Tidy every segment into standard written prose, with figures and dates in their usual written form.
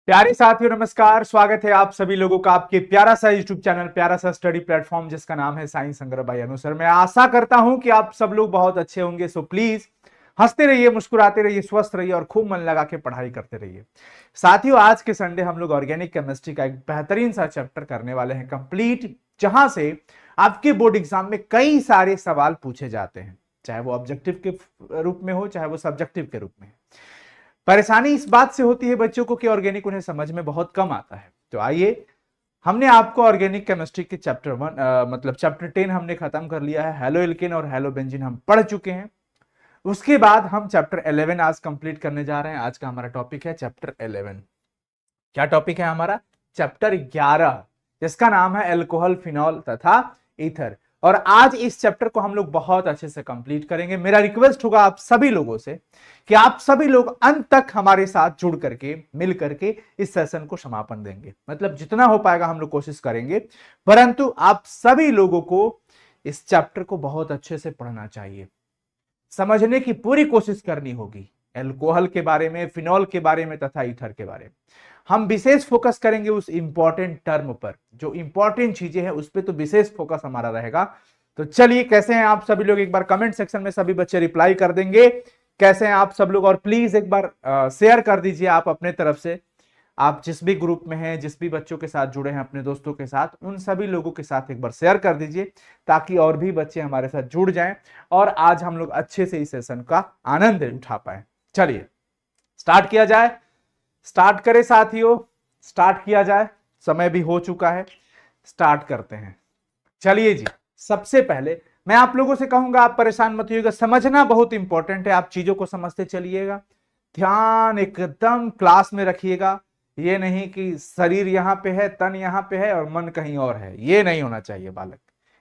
प्यारे साथियों नमस्कार। स्वागत है आप सभी लोगों का आपके प्यारा सा यूट्यूब चैनल, प्यारा सा स्टडी प्लेटफॉर्म जिसका नाम है साइंस संग्रह बाय अनु सर। मैं आशा करता हूं कि आप सब लोग बहुत अच्छे होंगे। सो प्लीज हंसते रहिए, मुस्कुराते रहिए, स्वस्थ रहिए और खूब मन लगा के पढ़ाई करते रहिए। साथियों, आज के संडे हम लोग ऑर्गेनिक केमिस्ट्री का एक बेहतरीन सा चैप्टर करने वाले हैं कंप्लीट, जहां से आपके बोर्ड एग्जाम में कई सारे सवाल पूछे जाते हैं, चाहे वो ऑब्जेक्टिव के रूप में हो चाहे वो सब्जेक्टिव के रूप में। परेशानी इस बात से होती है बच्चों को कि ऑर्गेनिक उन्हें समझ में बहुत कम आता है। तो आइए, हमने आपको ऑर्गेनिक केमिस्ट्री के चैप्टर 1 मतलब चैप्टर 10 हमने खत्म कर लिया है। हेलो एल्केन और हेलो बेंजीन हम पढ़ चुके हैं। उसके बाद हम चैप्टर 11 आज कंप्लीट करने जा रहे हैं। आज का हमारा टॉपिक है चैप्टर 11। क्या टॉपिक है हमारा? चैप्टर 11, जिसका नाम है एल्कोहल, फिनॉल तथा ईथर। और आज इस चैप्टर को हम लोग बहुत अच्छे से कंप्लीट करेंगे। मेरा रिक्वेस्ट होगा आप सभी लोगों से कि आप सभी लोग अंत तक हमारे साथ जुड़ करके, मिल करके इस सेशन को समापन देंगे। मतलब जितना हो पाएगा हम लोग कोशिश करेंगे, परंतु आप सभी लोगों को इस चैप्टर को बहुत अच्छे से पढ़ना चाहिए, समझने की पूरी कोशिश करनी होगी। एल्कोहल के बारे में, फिनॉल के बारे में तथा ईथर के बारे में हम विशेष फोकस करेंगे। उस इंपॉर्टेंट टर्म पर, जो इंपॉर्टेंट चीजें हैं उस पर तो विशेष फोकस हमारा रहेगा। तो चलिए, कैसे हैं आप सभी लोग? एक बार कमेंट सेक्शन में सभी बच्चे रिप्लाई कर देंगे कैसे हैं आप सब लोग। और प्लीज एक बार शेयर कर दीजिए आप अपने तरफ से। आप जिस भी ग्रुप में हैं, जिस भी बच्चों के साथ जुड़े हैं अपने दोस्तों के साथ, उन सभी लोगों के साथ एक बार शेयर कर दीजिए ताकि और भी बच्चे हमारे साथ जुड़ जाएं और आज हम लोग अच्छे से इस सेशन का आनंद उठा पाए। चलिए स्टार्ट किया जाए। स्टार्ट करें साथियों, स्टार्ट किया जाए। समय भी हो चुका है, स्टार्ट करते हैं। चलिए जी, सबसे पहले मैं आप लोगों से कहूंगा, आप परेशान मत होइएगा, समझना बहुत इंपॉर्टेंट है। आप चीजों को समझते चलिएगा, ध्यान एकदम क्लास में रखिएगा। ये नहीं कि शरीर यहां पे है, तन यहां पे है और मन कहीं और है। ये नहीं होना चाहिए बालक,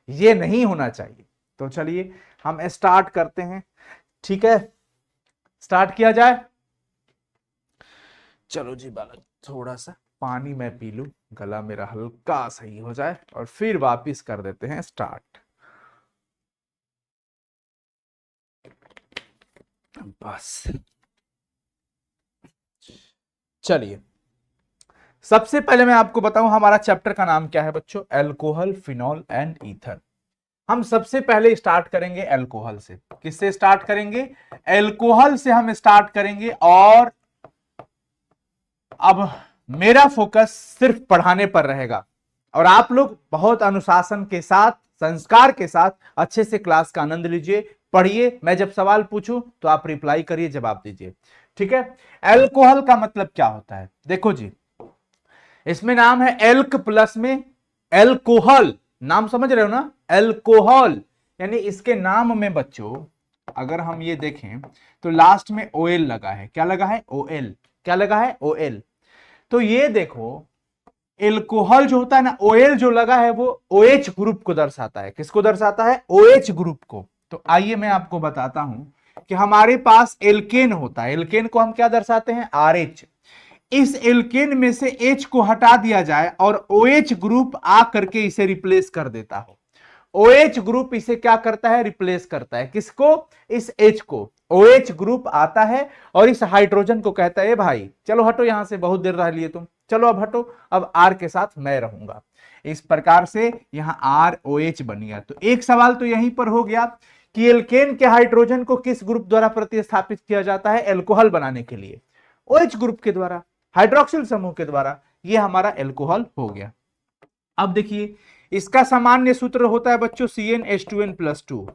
ये नहीं होना चाहिए। तो चलिए हम स्टार्ट करते हैं। ठीक है, स्टार्ट किया जाए। चलो जी बालक, थोड़ा सा पानी मैं पी लूं, गला मेरा हल्का सही हो जाए और फिर वापिस कर देते हैं स्टार्ट। बस चलिए, सबसे पहले मैं आपको बताऊं हमारा चैप्टर का नाम क्या है बच्चों? Alcohol, phenol and ether. हम सबसे पहले स्टार्ट करेंगे एल्कोहल से। किससे स्टार्ट करेंगे? एल्कोहल से हम स्टार्ट करेंगे। और अब मेरा फोकस सिर्फ पढ़ाने पर रहेगा और आप लोग बहुत अनुशासन के साथ, संस्कार के साथ अच्छे से क्लास का आनंद लीजिए, पढ़िए। मैं जब सवाल पूछूं तो आप रिप्लाई करिए, जवाब दीजिए। ठीक है। एल्कोहल का मतलब क्या होता है? देखो जी, इसमें नाम है एल्क प्लस में एल्कोहल। नाम समझ रहे हो ना? एल्कोहल यानी इसके नाम में बच्चों अगर हम ये देखें तो लास्ट में ओएल लगा है। क्या लगा है? ओएल। क्या लगा है? ओएल। तो ये देखो, एल्कोहल जो होता है ना, ओएल जो लगा है वो ओएच ग्रुप को दर्शाता है। किसको दर्शाता है? ओएच ग्रुप को। तो आइए मैं आपको बताता हूं कि हमारे पास एल्केन होता है। एल्केन को हम क्या दर्शाते हैं? आरएच। इस एल्केन में से H को हटा दिया जाए और OH ग्रुप आ करके इसे रिप्लेस कर देता हो। OH ग्रुप इसे क्या करता है? रिप्लेस करता है। किसको? इस H को। OH ग्रुप आता है और इस हाइड्रोजन को कहता है भाई चलो हटो यहां से, बहुत देर रह लिए तुम, चलो अब हटो, अब R के साथ मैं रहूंगा। इस प्रकार से यहां ROH बन गया। तो एक सवाल तो यहीं पर हो गया कि एल्केन के हाइड्रोजन को किस ग्रुप द्वारा प्रतिस्थापित किया जाता है एल्कोहल बनाने के लिए? OH ग्रुप के द्वारा, हाइड्रोक्सिल समूह के द्वारा। ये हमारा एल्कोहल हो गया। अब देखिए, इसका सामान्य सूत्र होता है बच्चों CnH2n+2।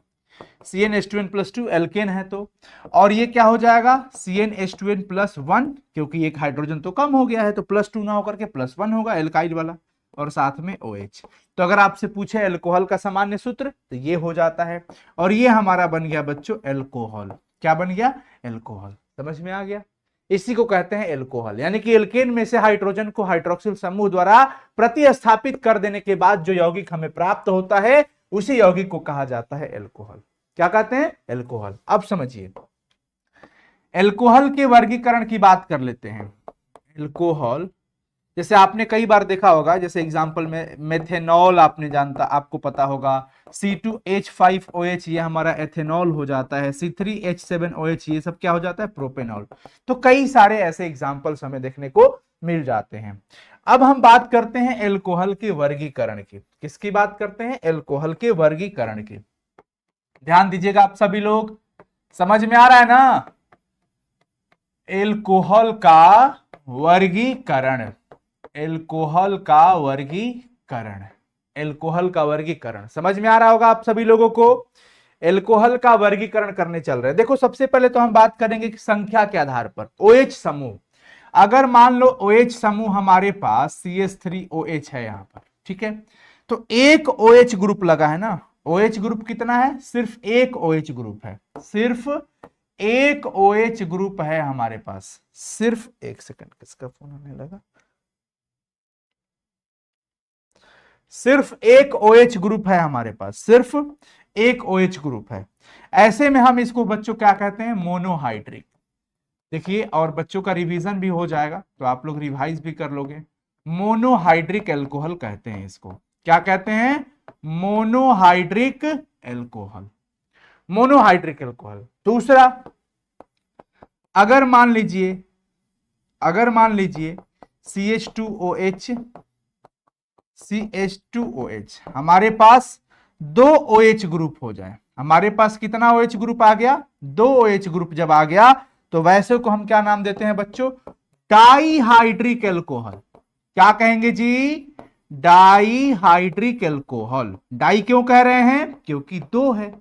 CnH2n+2 एल्केन है तो, और ये क्या हो जाएगा? CnH2n+1, क्योंकि एक हाइड्रोजन तो कम हो गया है तो +2 ना होकर के +1 होगा एल्काइल वाला, और साथ में OH। तो अगर आपसे पूछे एल्कोहल का सामान्य सूत्र तो ये हो जाता है। और ये हमारा बन गया बच्चों एल्कोहल। क्या बन गया? एल्कोहल। समझ में आ गया? इसी को कहते हैं एल्कोहल। यानी कि एल्केन में से हाइड्रोजन को हाइड्रोक्सिल समूह द्वारा प्रतिस्थापित कर देने के बाद जो यौगिक हमें प्राप्त होता है उसी यौगिक को कहा जाता है एल्कोहल। क्या कहते हैं? एल्कोहल। अब समझिए, एल्कोहल के वर्गीकरण की बात कर लेते हैं। एल्कोहल जैसे आपने कई बार देखा होगा, जैसे एग्जांपल में मेथेनॉल आपने जानता, आपको पता होगा C2H5OH ये हमारा एथेनॉल हो जाता है, C3H7OH ये सब क्या हो जाता है? प्रोपेनॉल। तो कई सारे ऐसे एग्जांपल्स हमें देखने को मिल जाते हैं। अब हम बात करते हैं एल्कोहल के वर्गीकरण की। किसकी बात करते हैं? एल्कोहल के वर्गीकरण की। ध्यान दीजिएगा आप सभी लोग, समझ में आ रहा है ना? एल्कोहल का वर्गीकरण, एल्कोहल का वर्गीकरण, एल्कोहल का वर्गीकरण समझ में आ रहा होगा आप सभी लोगों को। एल्कोहल का वर्गीकरण करने चल रहे हैं। देखो सबसे पहले तो हम बात करेंगे कि संख्या के आधार पर OH समूह। अगर मान लो OH समूह हमारे पास CH3OH है यहां पर, ठीक है, तो एक OH ग्रुप लगा है ना। OH ग्रुप कितना है? सिर्फ एक OH ग्रुप है, सिर्फ एक OH ग्रुप है हमारे पास। सिर्फ एक सेकंड, किसका फोन आने लगा? सिर्फ एक OH ग्रुप है हमारे पास, सिर्फ एक OH ग्रुप है। ऐसे में हम इसको बच्चों क्या कहते हैं? मोनोहाइड्रिक। देखिए, और बच्चों का रिवीजन भी हो जाएगा तो आप लोग रिवाइज भी कर लोगे। मोनोहाइड्रिक एल्कोहल कहते हैं इसको। क्या कहते हैं? Monohydric alcohol, monohydric alcohol. दूसरा, अगर मान लीजिए CH2OH हमारे पास दो OH ग्रुप हो जाए। हमारे पास कितना OH ग्रुप आ गया? दो OH ग्रुप जब आ गया तो वैसे को हम क्या नाम देते हैं बच्चों? Dihydric alcohol. क्या कहेंगे जी? Dihydric alcohol. डाई क्यों कह रहे हैं? क्योंकि दो है।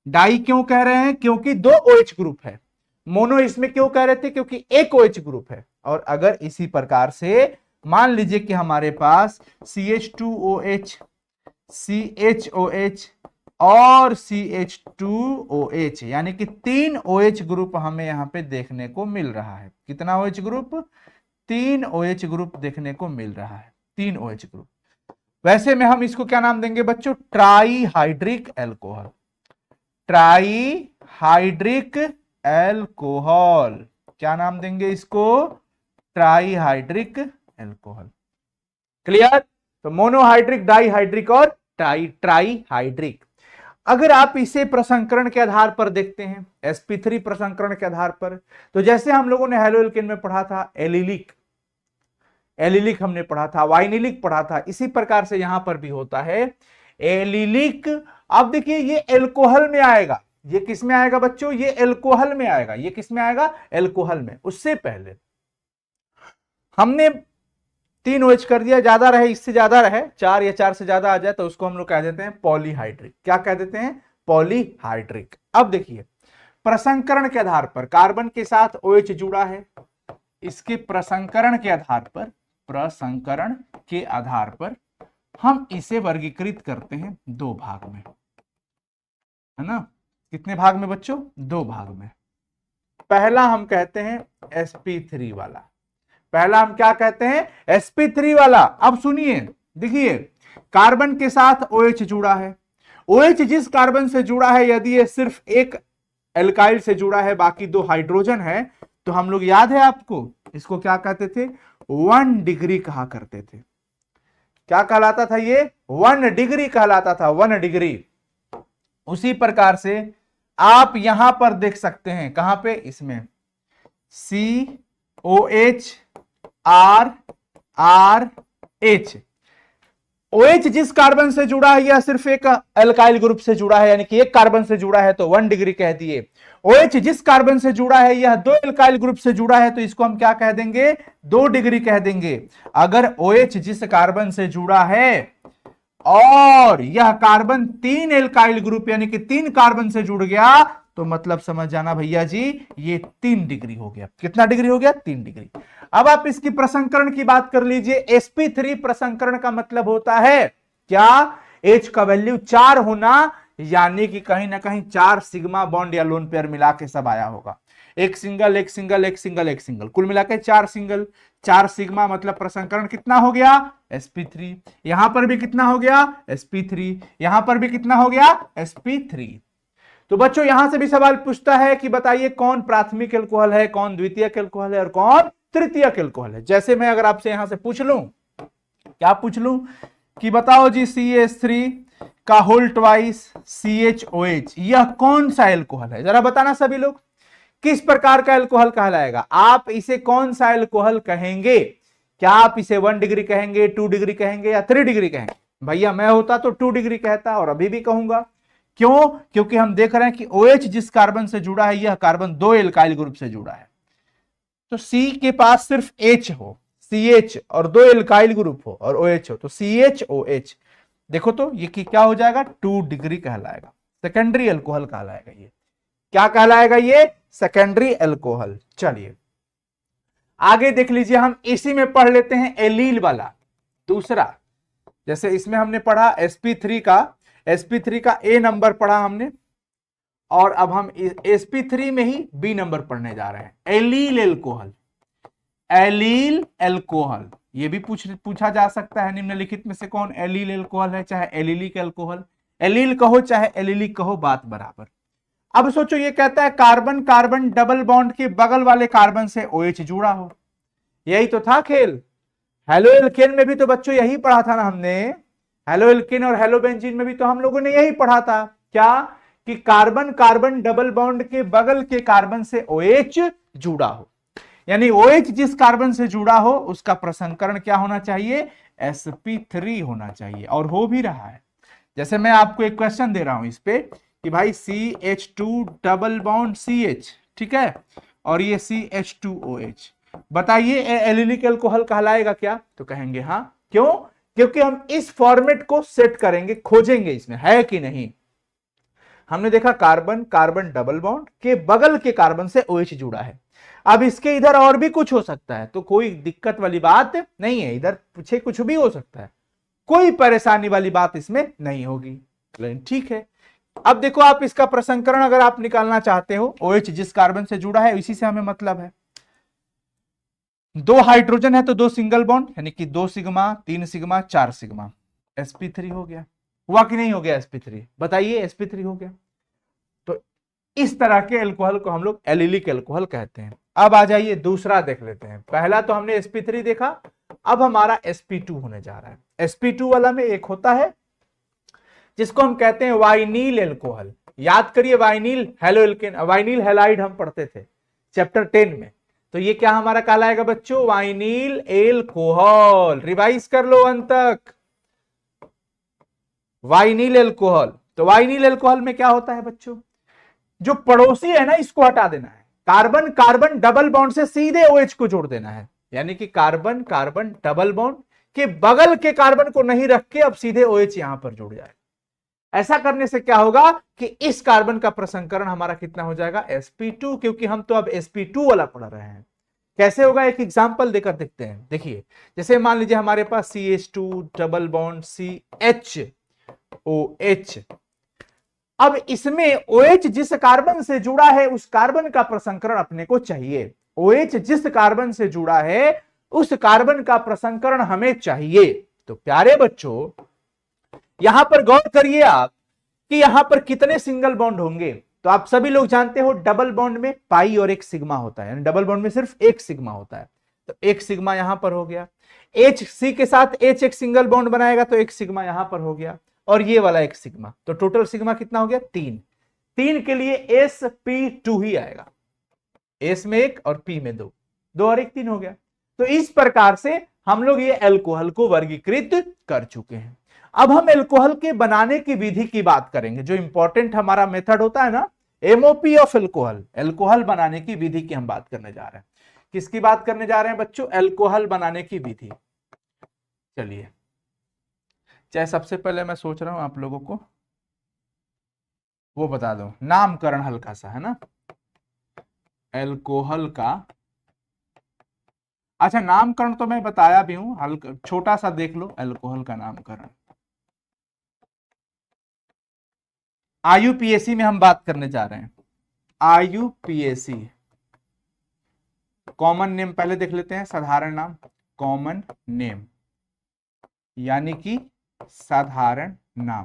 डाई क्यों कह रहे हैं? क्योंकि दो OH ग्रुप है। मोनो इसमें क्यों कह रहे थे? क्योंकि एक OH ग्रुप है। और अगर इसी प्रकार से मान लीजिए कि हमारे पास CH2OH, CHOH और CH2OH यानी कि तीन OH ग्रुप हमें यहां पे देखने को मिल रहा है। कितना OH ग्रुप? तीन OH ग्रुप देखने को मिल रहा है, तीन OH ग्रुप। वैसे में हम इसको क्या नाम देंगे बच्चों? Trihydric alcohol. ट्राईहाइड्रिक एल्कोहल, क्या नाम देंगे इसको? Trihydric alcohol. क्लियर? तो मोनोहाइड्रिक, डाईहाइड्रिक और ट्राईहाइड्रिक। अगर आप इसे प्रसंकरण के आधार पर देखते हैं, sp3 प्रसंकरण के आधार पर, तो जैसे हम लोगों ने हेलोएल्केन में पढ़ा था एलिलिक, एलिलिक हमने पढ़ा था, वाइनिलिक पढ़ा था, इसी प्रकार से यहां पर भी होता है एलिलिक। अब देखिए ये एल्कोहल में आएगा। ये किस में आएगा बच्चों? ये एल्कोहल में आएगा। ये किस में आएगा? एल्कोहल में। उससे पहले हमने तीन OH कर दिया, ज्यादा रहे, इससे ज्यादा रहे, 4 या 4 से ज्यादा आ जाए तो उसको हम लोग कह देते हैं पॉलीहाइड्रिक। क्या कह देते हैं? पॉलीहाइड्रिक। अब देखिए प्रसंकरण के आधार पर कार्बन के साथ OH जुड़ा है, इसके प्रसंकरण के आधार पर, प्रसंकरण के आधार पर हम इसे वर्गीकृत करते हैं दो भाग में, है ना? कितने भाग में बच्चों? दो भाग में। पहला हम कहते हैं sp3 वाला। पहला हम क्या कहते हैं? sp3 वाला। अब सुनिए, देखिए कार्बन के साथ OH जुड़ा है। OH जिस कार्बन से जुड़ा है, यदि ये सिर्फ एक एल्काइल से जुड़ा है, बाकी दो हाइड्रोजन है, तो हम लोग, याद है आपको, इसको क्या कहते थे? 1 डिग्री कहा करते थे। क्या कहलाता था ये? 1 डिग्री कहलाता था, 1 डिग्री। उसी प्रकार से आप यहां पर देख सकते हैं, कहां पे? इसमें COH RH। OH जिस कार्बन से जुड़ा है, यह सिर्फ एक एल्काइल ग्रुप से जुड़ा है, यानी कि एक कार्बन से जुड़ा है तो 1 डिग्री कह दिए। OH जिस कार्बन से जुड़ा है, यह दो एल्काइल ग्रुप से जुड़ा है तो इसको हम क्या कह देंगे? 2 डिग्री कह देंगे। अगर OH जिस कार्बन से जुड़ा है और यह कार्बन 3 एल्काइल ग्रुप यानी कि 3 कार्बन से जुड़ गया, तो मतलब समझ जाना भैया जी ये 3 डिग्री हो गया। कितना डिग्री हो गया? 3 डिग्री। अब आप इसकी प्रसंकरण की बात कर लीजिए। sp3 प्रसंकरण का मतलब होता है क्या? H का वैल्यू 4 होना, यानी कि कहीं ना कहीं 4 सिग्मा बॉन्ड या लोन पेयर मिला के सब आया होगा। एक सिंगल, एक सिंगल, एक सिंगल, एक सिंगल, कुल मिला के 4 सिंगल, 4 सिग्मा, मतलब प्रसंकरण कितना हो गया? sp3। यहां पर भी कितना हो गया? sp3। यहां पर भी कितना हो गया? sp3। तो बच्चों यहां से भी सवाल पूछता है कि बताइए कौन प्राथमिक एल्कोहल है, कौन द्वितीयक एल्कोहल है और कौन तृतीयक एल्कोहल है। जैसे मैं अगर आपसे यहां से पूछ लूं, क्या पूछ लूं कि बताओ जी CH3 का होल ट्वाइस CHOH, यह कौन सा एल्कोहल है? जरा बताना सभी लोग, किस प्रकार का एल्कोहल कहलाएगा? आप इसे कौन सा एल्कोहल कहेंगे? क्या आप इसे 1 डिग्री कहेंगे, 2 डिग्री कहेंगे या 3 डिग्री कहेंगे? भैया मैं होता तो 2 डिग्री कहता और अभी भी कहूंगा। क्यों? क्योंकि हम देख रहे हैं कि OH जिस कार्बन से जुड़ा है यह कार्बन 2 एल्काइल ग्रुप से जुड़ा है। तो C के पास सिर्फ H हो, CH, और 2 एल्काइल ग्रुप हो और OH हो, तो CHOH। देखो तो ये क्या हो जाएगा? 2 डिग्री कहलाएगा, सेकेंडरी अल्कोहल कहलाएगा। ये क्या कहलाएगा? ये सेकेंडरी अल्कोहल। चलिए आगे देख लीजिए, हम इसी में पढ़ लेते हैं एलील वाला दूसरा। जैसे इसमें हमने पढ़ा sp3 का A नंबर पढ़ा हमने, और अब हम sp3 में ही B नंबर पढ़ने जा रहे हैं, एलील अल्कोहल। एलील अल्कोहल ये भी पूछा जा सकता है निम्नलिखित में से कौन एलील अल्कोहल है, चाहे एलिलिक अल्कोहल, एलील कहो चाहे एलिलिक कहो, बात बराबर। अब सोचो, ये कहता है कार्बन कार्बन डबल बॉन्ड के बगल वाले कार्बन से OH जुड़ा हो। यही तो था खेल। हेलो एल्केन में भी तो बच्चों यही पढ़ा था ना हमने। हेलो एल्केन और हेलो बेंजीन में भी तो हम लोगों ने यही पढ़ा था। क्या? कि कार्बन कार्बन डबल बॉन्ड के बगल के कार्बन से OH जुड़ा हो, यानी OH जिस कार्बन से जुड़ा हो उसका प्रसंकरण क्या होना चाहिए? sp3 होना चाहिए, और हो भी रहा है। जैसे मैं आपको एक क्वेश्चन दे रहा हूं इस पे कि भाई CH2 डबल बॉन्ड CH, ठीक है, और ये CH2OH, बताइए एलिलिक अल्कोहल कहलाएगा क्या? तो कहेंगे हाँ। क्यों? क्योंकि हम इस फॉर्मेट को सेट करेंगे, खोजेंगे इसमें है कि नहीं। हमने देखा कार्बन कार्बन डबल बॉन्ड के बगल के कार्बन से OH जुड़ा है। अब इसके इधर और भी कुछ हो सकता है, तो कोई दिक्कत वाली बात नहीं है, इधर पीछे कुछ भी हो सकता है, कोई परेशानी वाली बात इसमें नहीं होगी। ठीक है, अब देखो आप इसका प्रसंकरण अगर आप निकालना चाहते हो, OH जिस कार्बन से जुड़ा है इसी से हमें मतलब है। 2 हाइड्रोजन है तो 2 सिंगल बॉन्ड, यानी कि 2 सिग्मा 3 सिग्मा 4 सिग्मा, sp3 हो गया। हुआ कि नहीं हो गया sp3? बताइए, sp3 हो गया। तो इस तरह के अल्कोहल को हम लोग एलिलिक अल्कोहल कहते हैं। अब आ जाइए दूसरा देख लेते हैं। पहला तो हमने sp3 देखा, अब हमारा sp2 होने जा रहा है। sp2 वाला में एक होता है जिसको हम कहते हैं वाइनील अल्कोहल। याद करिए, वाइनील हेलो एल्केन, वाइनील हैलाइड हम पढ़ते थे चैप्टर 10 में। तो ये क्या हमारा कहलाएगा बच्चों? वाइनील अल्कोहल। रिवाइज कर लो अंत तक, वाइनील अल्कोहल। तो वाइनील अल्कोहल में क्या होता है बच्चों? जो पड़ोसी है ना, इसको हटा देना है। कार्बन कार्बन डबल बॉन्ड से सीधे OH को जोड़ देना है, यानी कि कार्बन कार्बन डबल बॉन्ड के बगल के कार्बन को नहीं रख के अब सीधे OH यहां पर जुड़ जाए। ऐसा करने से क्या होगा कि इस कार्बन का प्रसंकरण हमारा कितना हो जाएगा? sp2, क्योंकि हम तो अब sp2 वाला पढ़ रहे हैं। कैसे होगा? एक एग्जांपल देकर देखते हैं। देखिए, जैसे मान लीजिए हमारे पास CH2 डबल बॉन्ड CHOH। अब इसमें OH जिस कार्बन से जुड़ा है उस कार्बन का प्रसंकरण अपने को चाहिए। OH जिस कार्बन से जुड़ा है उस कार्बन का प्रसंकरण हमें चाहिए। तो प्यारे बच्चों, यहां पर गौर करिए आप कि यहां पर कितने सिंगल बॉन्ड होंगे। तो आप सभी लोग जानते हो डबल बॉन्ड में पाई और एक सिग्मा होता है, यानी डबल बॉन्ड में सिर्फ एक सिग्मा होता है। तो एक सिग्मा यहां पर हो गया। HC के साथ H एक सिंगल बॉन्ड बनाएगा तो एक सिग्मा यहां पर हो गया, और ये वाला एक सिग्मा। तो टोटल सिग्मा कितना हो गया? 3। 3 के लिए sp2 ही आएगा। S में 1 और P में 2, 2 और 1 3 हो गया। तो इस प्रकार से हम लोग ये अल्कोहल को वर्गीकृत कर चुके हैं। अब हम अल्कोहल के बनाने की विधि की बात करेंगे। जो इंपॉर्टेंट हमारा मेथड होता है ना, MOP ऑफ अल्कोहल, अल्कोहल बनाने की विधि की हम बात करने जा रहे हैं। किसकी बात करने जा रहे हैं बच्चों? अल्कोहल बनाने की विधि। चलिए, चाहे सबसे पहले मैं सोच रहा हूं आप लोगों को वो बता दो, नामकरण हल्का सा है ना अल्कोहल का। अच्छा, नामकरण तो मैं बताया भी हूं, हल्का छोटा सा देख लो अल्कोहल का नामकरण। IUPAC में हम बात करने जा रहे हैं। IUPAC कॉमन नेम पहले देख लेते हैं। साधारण नाम, कॉमन नेम यानी कि साधारण नाम।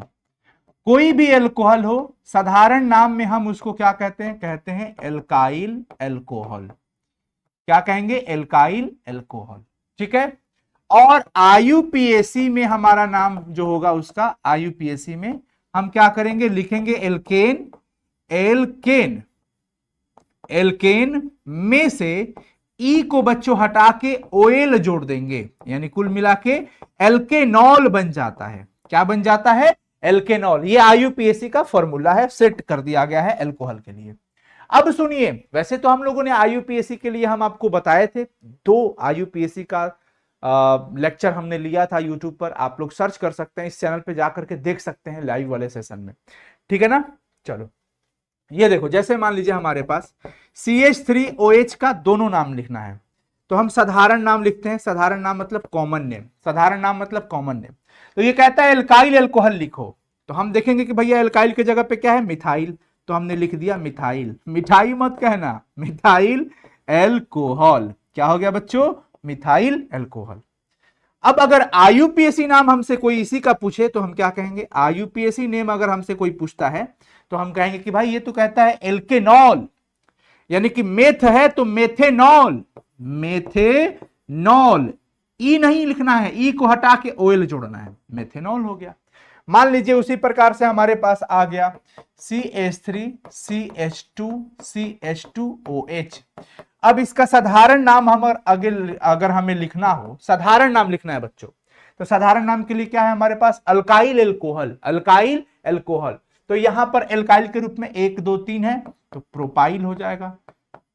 कोई भी अल्कोहल हो, साधारण नाम में हम उसको क्या कहते हैं? कहते हैं एल्काइल अल्कोहल। क्या कहेंगे? Alkyl alcohol. ठीक है। और IUPAC में हमारा नाम जो होगा उसका, IUPAC में हम क्या करेंगे? लिखेंगे एल्केन। एल्केन, एल्केन में से ई को बच्चों हटा के ओएल जोड़ देंगे, यानी कुल मिला के एल्केनॉल बन जाता है। क्या बन जाता है? एल्केनॉल। ये आईयूपीएसी का फॉर्मूला है, सेट कर दिया गया है अल्कोहल के लिए। अब सुनिए, वैसे तो हम लोगों ने आईयूपीएसी के लिए हम आपको बताए थे, 2 आईयूपीएसी का लेक्चर हमने लिया था यूट्यूब पर, आप लोग सर्च कर सकते हैं, इस चैनल पे जाकर के देख सकते हैं लाइव वाले सेशन में, ठीक है ना। चलो ये देखो, जैसे मान लीजिए हमारे पास CH3OH का दोनों नाम लिखना है, तो हम साधारण नाम लिखते हैं। साधारण नाम मतलब कॉमन नेम, साधारण नाम मतलब कॉमन नेम। तो ये कहता है एल्काइल एल्कोहल लिखो, तो हम देखेंगे कि भैया एल्काइल की जगह पे क्या है? मिथाइल, तो हमने लिख दिया मिथाइल। मिठाई मत कहना, मिथाइल एल्कोहल। क्या हो गया बच्चों? Methyl alcohol. अब अगर आईयूपीएसी नाम हमसे कोई इसी का पूछे तो हम क्या कहेंगे? आईयूपीएसी नेम अगर हमसे कोई पूछता है तो हम कहेंगे कि भाई ये तो कहता है एल्केनॉल, यानी कि मेथ है तो मेथेनॉल, मेथेनॉल। ई नहीं लिखना है, ई को हटा के ओएल जोड़ना है, मेथेनॉल हो गया। मान लीजिए उसी प्रकार से हमारे पास आ गया CH3CH2CH2OH। अब इसका साधारण नाम अगर हमें लिखना हो, साधारण नाम लिखना है बच्चों, तो साधारण नाम के लिए क्या है हमारे पास? Alkyl alcohol, alkyl alcohol. तो यहां पर एल्काइल के रूप में 1 2 3 है, तो प्रोपाइल हो जाएगा,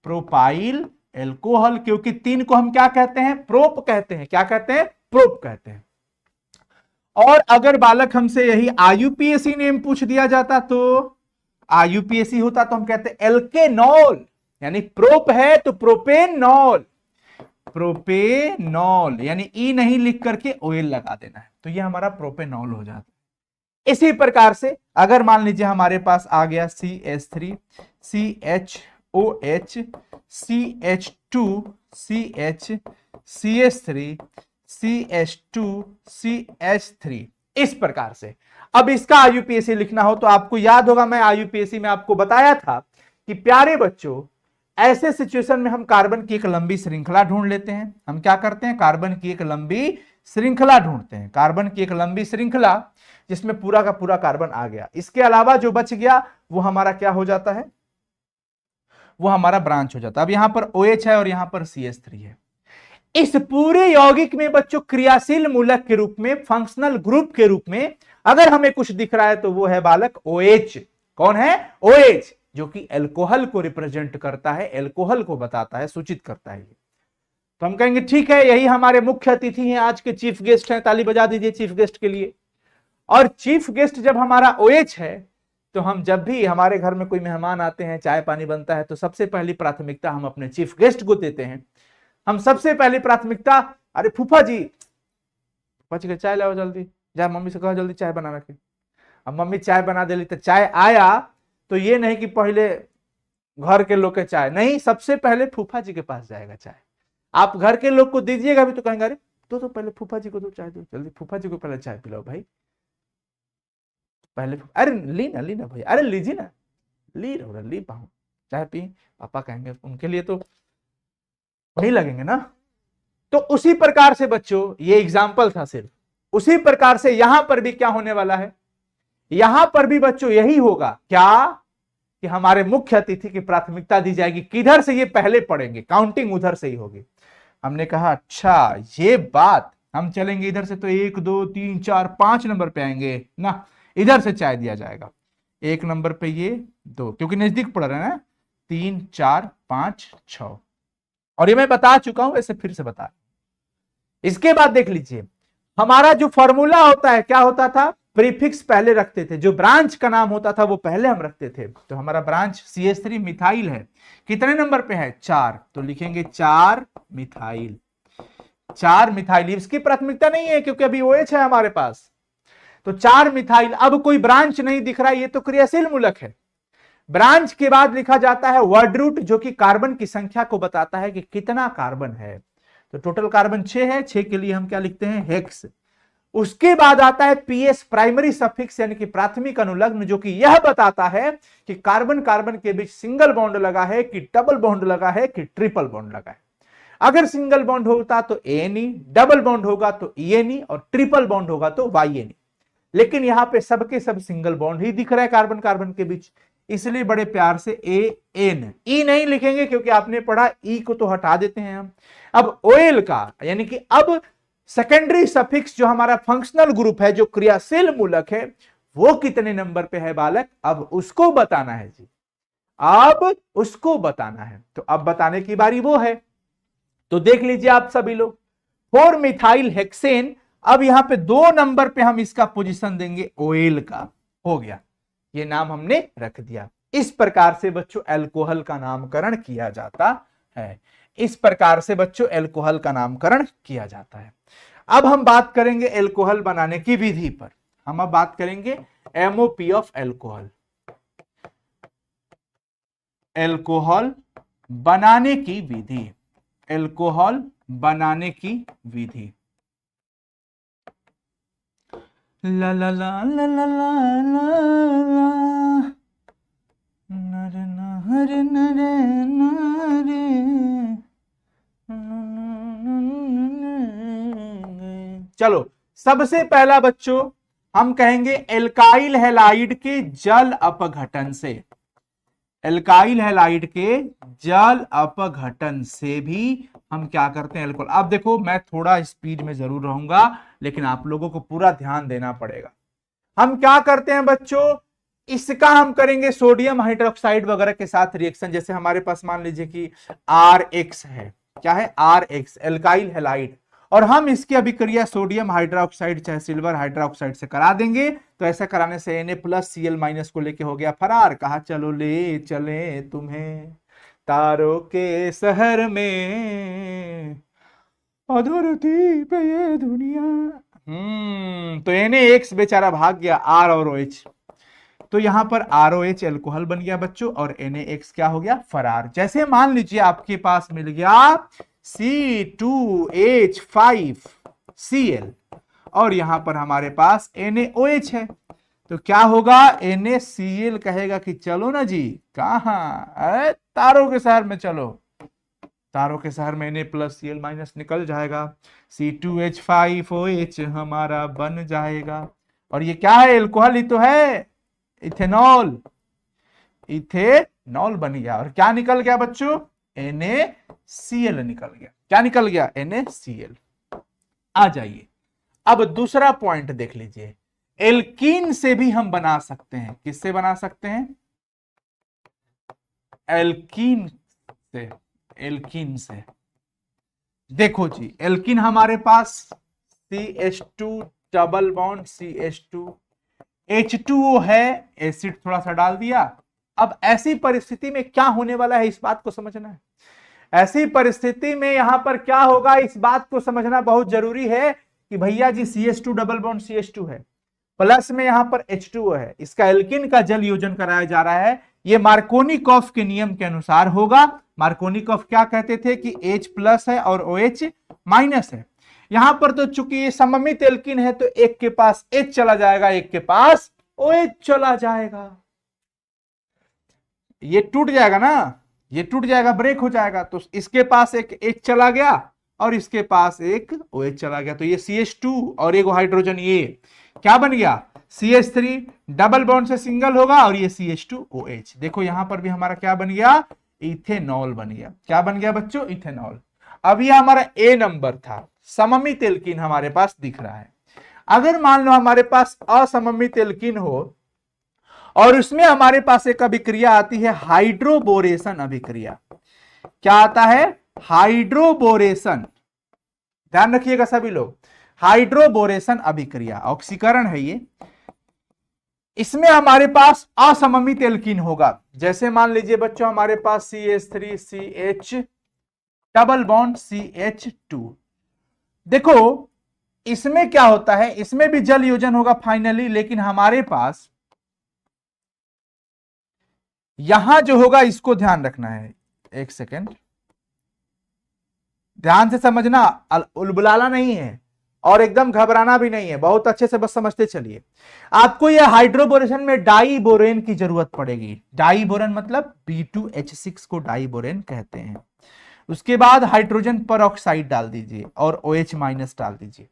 प्रोपाइल एल्कोहल। क्योंकि 3 को हम क्या कहते हैं? प्रोप कहते हैं। क्या कहते हैं? प्रोप कहते हैं। और अगर बालक हमसे यही आईयूपीएसी नेम पूछ दिया जाता, तो आईयूपीएसी होता तो हम कहते हैं एल्केनॉल, यानी प्रोप है तो प्रोपेनॉल, प्रोपेनॉल, यानी ई नहीं लिख करके ओएल लगा देना है, तो ये हमारा प्रोपेनॉल हो जाता है। इसी प्रकार से अगर मान लीजिए हमारे पास आ गया CH3CHOH CH2CH CH3CH2CH3, इस प्रकार से। अब इसका आईयूपीएसी लिखना हो तो आपको याद होगा, मैं आईयूपीएसी में आपको बताया था कि प्यारे बच्चों, ऐसे सिचुएशन में हम कार्बन की एक लंबी श्रृंखला ढूंढ लेते हैं। हम क्या करते हैं? कार्बन की एक लंबी श्रृंखला ढूंढते हैं, कार्बन की एक लंबी श्रृंखला जिसमें पूरा का पूरा कार्बन आ गया। इसके अलावा जो बच गया वो हमारा क्या हो जाता है? वो हमारा ब्रांच हो जाता है। अब यहां पर OH है और यहां पर CH3 है। इस पूरे यौगिक में बच्चों क्रियाशील मूलक के रूप में, फंक्शनल ग्रुप के रूप में अगर हमें कुछ दिख रहा है तो वो है बालक OH। कौन है? OH, जो कि एल्कोहल को रिप्रेजेंट करता है, एल्कोहल को बताता है, सूचित करता है। तो हम कहेंगे ठीक है, यही हमारे मुख्य अतिथि हैं, आज के चीफ गेस्ट हैं। ताली बजा दीजिए चीफ गेस्ट के लिए। और चीफ गेस्ट जब हमारा OH है, तो हम जब भी हमारे घर में कोई मेहमान आते हैं, चाय पानी बनता है, तो सबसे पहली प्राथमिकता हम अपने चीफ गेस्ट को देते हैं। हम सबसे पहली प्राथमिकता, अरे फूफा जी का चाय लाओ जल्दी, जा मम्मी से कहो जल्दी चाय बना के। अब मम्मी चाय बना देली तो चाय आया, तो ये नहीं कि पहले घर के लोग के चाय, नहीं, सबसे पहले फूफा जी के पास जाएगा चाय। आप घर के लोग को दीजिएगा भी तो कहेंगे अरे तो पहले फूफा जी को दो चाय, दो जल्दी, फूफा जी को पहले चाय पिलाओ भाई, पहले। अरे ली ना भाई, अरे लीजिए ना, ली पाऊं चाय पी, पापा कहेंगे, उनके लिए तो नहीं लगेंगे ना। तो उसी प्रकार से बच्चों, ये एग्जाम्पल था सिर्फ, उसी प्रकार से यहां पर भी क्या होने वाला है? यहां पर भी बच्चों यही होगा। क्या? कि हमारे मुख्य अतिथि की प्राथमिकता दी जाएगी, किधर से ये पहले पढ़ेंगे, काउंटिंग उधर से ही होगी। हमने कहा अच्छा ये बात, हम चलेंगे इधर से तो 1 2 3 4 5 नंबर पे आएंगे ना, इधर से चाय दिया जाएगा 1 नंबर पे, ये 2, क्योंकि नजदीक पड़ रहा है ना, 3 4 5 6, और ये मैं बता चुका हूं, ऐसे फिर से बता। इसके बाद देख लीजिए, हमारा जो फॉर्मूला होता है क्या होता था? प्रीफिक्स पहले रखते थे, जो ब्रांच का नाम होता था वो पहले हम रखते थे। तो हमारा ब्रांच CH3 मिथाइल है, कितने नंबर पे है? 4, तो लिखेंगे 4 मिथाइल, 4 मिथाइल। इसकी प्राथमिकता नहीं है क्योंकि अभी OH है हमारे पास, तो 4 मिथाइल। अब कोई ब्रांच नहीं दिख रहा है, ये तो क्रियाशील मूलक है। ब्रांच के बाद लिखा जाता है वर्ड रूट, जो कि कार्बन की संख्या को बताता है कि कितना कार्बन है। तो टोटल कार्बन 6 है, 6 के लिए हम क्या लिखते हैं? हेक्स। उसके बाद आता है PS, प्राइमरी सफिक्स, यानी कि प्राथमिक अनुलग्न, जो कि यह बताता है कि कार्बन कार्बन के बीच सिंगल बॉन्ड लगा है कि डबल बॉन्ड लगा है कि ट्रिपल बॉन्ड लगा है। अगर सिंगल बॉन्ड होता तो ANE, डबल बॉन्ड होगा तो ENE, और ट्रिपल बॉन्ड होगा तो YNE। लेकिन यहां पे सबके सब सिंगल बॉन्ड ही दिख रहा है कार्बन कार्बन के बीच, इसलिए बड़े प्यार से AN, ई नहीं लिखेंगे क्योंकि आपने पढ़ा ई को तो हटा देते हैं हम। अब OL का यानी कि अब सेकेंडरी सफिक्स जो हमारा फंक्शनल ग्रुप है, जो क्रियाशील मूलक है, वो कितने नंबर पे है बालक, अब उसको बताना है जी, अब उसको बताना है। तो अब बताने की बारी वो है। तो देख लीजिए आप सभी लोग, 4 मिथाइल हेक्सेन, अब यहां पे 2 नंबर पे हम इसका पोजीशन देंगे OL का, हो गया, ये नाम हमने रख दिया। इस प्रकार से बच्चों अल्कोहल का नामकरण किया जाता है, इस प्रकार से बच्चों अल्कोहल का नामकरण किया जाता है। अब हम बात करेंगे अल्कोहल बनाने की विधि पर, हम अब बात करेंगे MOP ऑफ अल्कोहल, अल्कोहल बनाने की विधि, अल्कोहल बनाने की विधि। ला ला ला ला ला ला ला नरे नरे नरे नरे। चलो सबसे पहला बच्चों हम कहेंगे एल्काइल हैलाइड के जल अपघटन से, एल्काइल हैलाइड के जल अपघटन से भी हम क्या करते हैं अल्कोहल। अब देखो मैं थोड़ा स्पीड में जरूर रहूंगा लेकिन आप लोगों को पूरा ध्यान देना पड़ेगा। हम क्या करते हैं बच्चों, इसका हम करेंगे सोडियम हाइड्रोक्साइड वगैरह के साथ रिएक्शन। जैसे हमारे पास मान लीजिए कि RX है, क्या है RX एल्काइल हैलाइड, और हम इसकी अभिक्रिया सोडियम हाइड्रोक्साइड चाहे सिल्वर हाइड्रोक्साइड से करा देंगे। तो ऐसा कराने से Na+Cl- को लेके हो गया फरार। कहा चलो ले चले तुम्हें तारों के शहर में, अधरती पे ये दुनिया। तो Na बेचारा भाग गया, R और OH, तो यहां पर ROH अल्कोहल बन गया बच्चों, और NaX क्या हो गया, फरार। जैसे मान लीजिए आपके पास मिल गया C2H5Cl और यहां पर हमारे पास NaOH है, तो क्या होगा, NaCl कहेगा कि चलो ना जी, कहां, तारों के शहर में चलो। तारों के शहर में Na+Cl- निकल जाएगा, C2H5OH हमारा बन जाएगा। और ये क्या है, अल्कोहल ही तो है, इथेनॉल, इथेनॉल बन गया। और क्या निकल गया बच्चों, NaCl निकल गया। क्या निकल गया, NaCl। आ जाइए अब दूसरा पॉइंट देख लीजिए, एल्कीन से भी हम बना सकते हैं। किससे बना सकते हैं, एल्कीन से, एल्कीन से। देखो जी, एल्कीन हमारे पास CH2 double bond CH2, H2O है, एसिड थोड़ा सा डाल दिया। अब ऐसी परिस्थिति में क्या होने वाला है, इस बात को समझना है। ऐसी परिस्थिति में यहां पर क्या होगा, इस बात को समझना बहुत जरूरी है कि भैया जी CH2 डबल बॉन्ड CH2 है, प्लस में यहां पर H2O है, इसका एल्किन का जल योजन कराया जा रहा है। यह मार्कोनिकॉफ के नियम के अनुसार होगा। मार्कोनिकॉफ क्या कहते थे कि H+ है और OH- है। यहां पर तो चूंकि ये सममित एल्किन है तो एक के पास H चला जाएगा, एक के पास OH चला जाएगा, ये टूट जाएगा ना, ये टूट जाएगा, ब्रेक हो जाएगा। तो इसके पास एक H चला गया और इसके पास एक OH चला गया, तो ये CH2 और एक हाइड्रोजन, ये क्या बन गया, CH3 डबल बॉन्ड से सिंगल होगा और ये CH2OH। देखो यहां पर भी हमारा क्या बन गया, इथेनॉल बन गया। क्या बन गया बच्चों, इथेनॉल। अब ये हमारा A नंबर था, सममित एल्कीन हमारे पास दिख रहा है। अगर मान लो हमारे पास असममित एल्कीन हो और उसमें हमारे पास एक अभिक्रिया आती है हाइड्रोबोरेशन अभिक्रिया। क्या आता है, हाइड्रोबोरेशन, ध्यान रखिएगा सभी लोग, हाइड्रोबोरेशन अभिक्रिया, ऑक्सीकरण है ये। इसमें हमारे पास असममित एल्कीन होगा। जैसे मान लीजिए बच्चों हमारे पास CH3CH डबल बॉन्ड CH2। देखो इसमें क्या होता है, इसमें भी जल योजन होगा फाइनली, लेकिन हमारे पास यहां जो होगा इसको ध्यान रखना है। एक सेकेंड ध्यान से समझना, उलबुलाना नहीं है और एकदम घबराना भी नहीं है, बहुत अच्छे से बस समझते चलिए। आपको यह हाइड्रोबोरेशन में डाईबोरेन की जरूरत पड़ेगी। डाईबोरेन मतलब B2H6 को डाईबोरेन कहते हैं। उसके बाद हाइड्रोजन परऑक्साइड डाल दीजिए और OH- डाल दीजिए।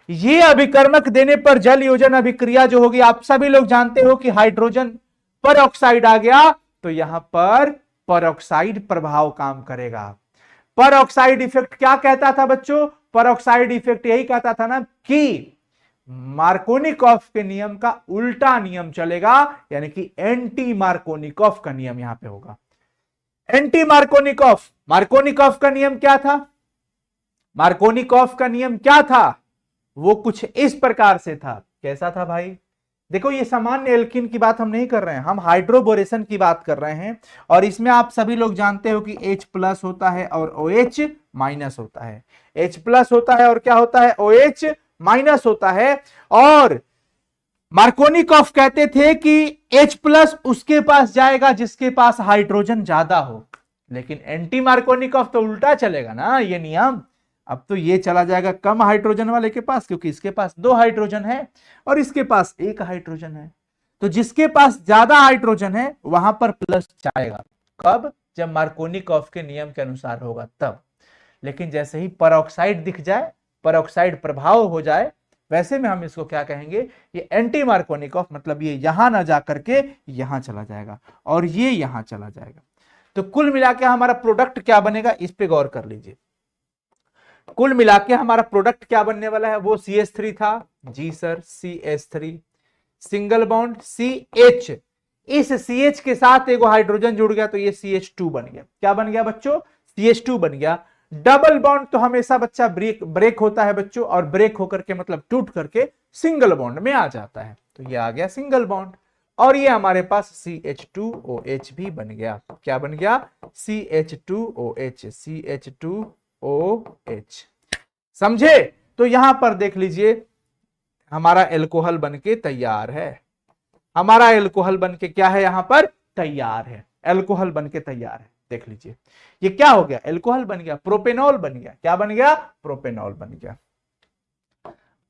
ये अभिकर्मक देने पर जल योजन अभिक्रिया जो होगी, आप सभी लोग जानते हो कि हाइड्रोजन परऑक्साइड आ गया तो यहां पर परऑक्साइड प्रभाव काम करेगा। परऑक्साइड इफेक्ट क्या कहता था बच्चों? परऑक्साइड इफेक्ट यही कहता था ना कि मार्कोनिकॉफ के नियम का उल्टा नियम चलेगा, यानी कि एंटी मार्कोनिकॉफ का नियम यहां पे होगा। एंटी मार्कोनिकॉफ, मार्कोनिकॉफ का नियम क्या था? मार्कोनिकॉफ का नियम क्या था? वो कुछ इस प्रकार से था। कैसा था भाई? देखो, ये सामान्य एल्कीन की बात हम नहीं कर रहे हैं, हम हाइड्रोबोरेशन की बात कर रहे हैं। और इसमें आप सभी लोग जानते हो कि H प्लस होता है और OH माइनस होता है। H प्लस होता है और क्या होता है? OH माइनस होता है। और मार्कोनिकॉफ कहते थे कि H प्लस उसके पास जाएगा जिसके पास हाइड्रोजन ज्यादा हो, लेकिन एंटी मार्कोनिकॉफ तो उल्टा चलेगा ना ये नियम। अब तो ये चला जाएगा कम हाइड्रोजन वाले के पास, क्योंकि इसके पास 2 हाइड्रोजन है और इसके पास 1 हाइड्रोजन है। तो जिसके पास ज्यादा हाइड्रोजन है वहां पर प्लस जाएगा। कब? जब मार्कोनिकॉफ के नियम के अनुसार होगा तब। लेकिन जैसे ही परऑक्साइड दिख जाए, परऑक्साइड प्रभाव हो जाए, वैसे में हम इसको क्या कहेंगे? ये एंटी मार्कोनिकॉफ, मतलब ये यहां ना जाकर के यहां चला जाएगा और ये यहां चला जाएगा। तो कुल मिला के हमारा प्रोडक्ट क्या बनेगा, इस पे गौर कर लीजिए। कुल मिला के हमारा प्रोडक्ट क्या बनने वाला है? वो CH3 था। जी sir, CH3 single bond CH, इस CH के साथ एक हाइड्रोजन जुड़ गया तो ये CH2 बन गया। क्या बन गया बच्चों? CH2 बन गया। डबल बॉन्ड तो हमेशा बच्चा ब्रेक होता है बच्चों, और ब्रेक होकर के मतलब टूट करके सिंगल बॉन्ड में आ जाता है। तो ये आ गया सिंगल बॉन्ड, और ये हमारे पास CH2OH भी बन गया। क्या बन गया? CH2OH, CH2OH। समझे? तो यहां पर देख लीजिए हमारा एल्कोहल बनके तैयार है। हमारा एल्कोहल बनके क्या है? यहां पर तैयार है। एल्कोहल बनके तैयार है। देख लीजिए ये क्या हो गया? एल्कोहल बन गया, प्रोपेनॉल बन गया। क्या बन गया? प्रोपेनॉल बन गया।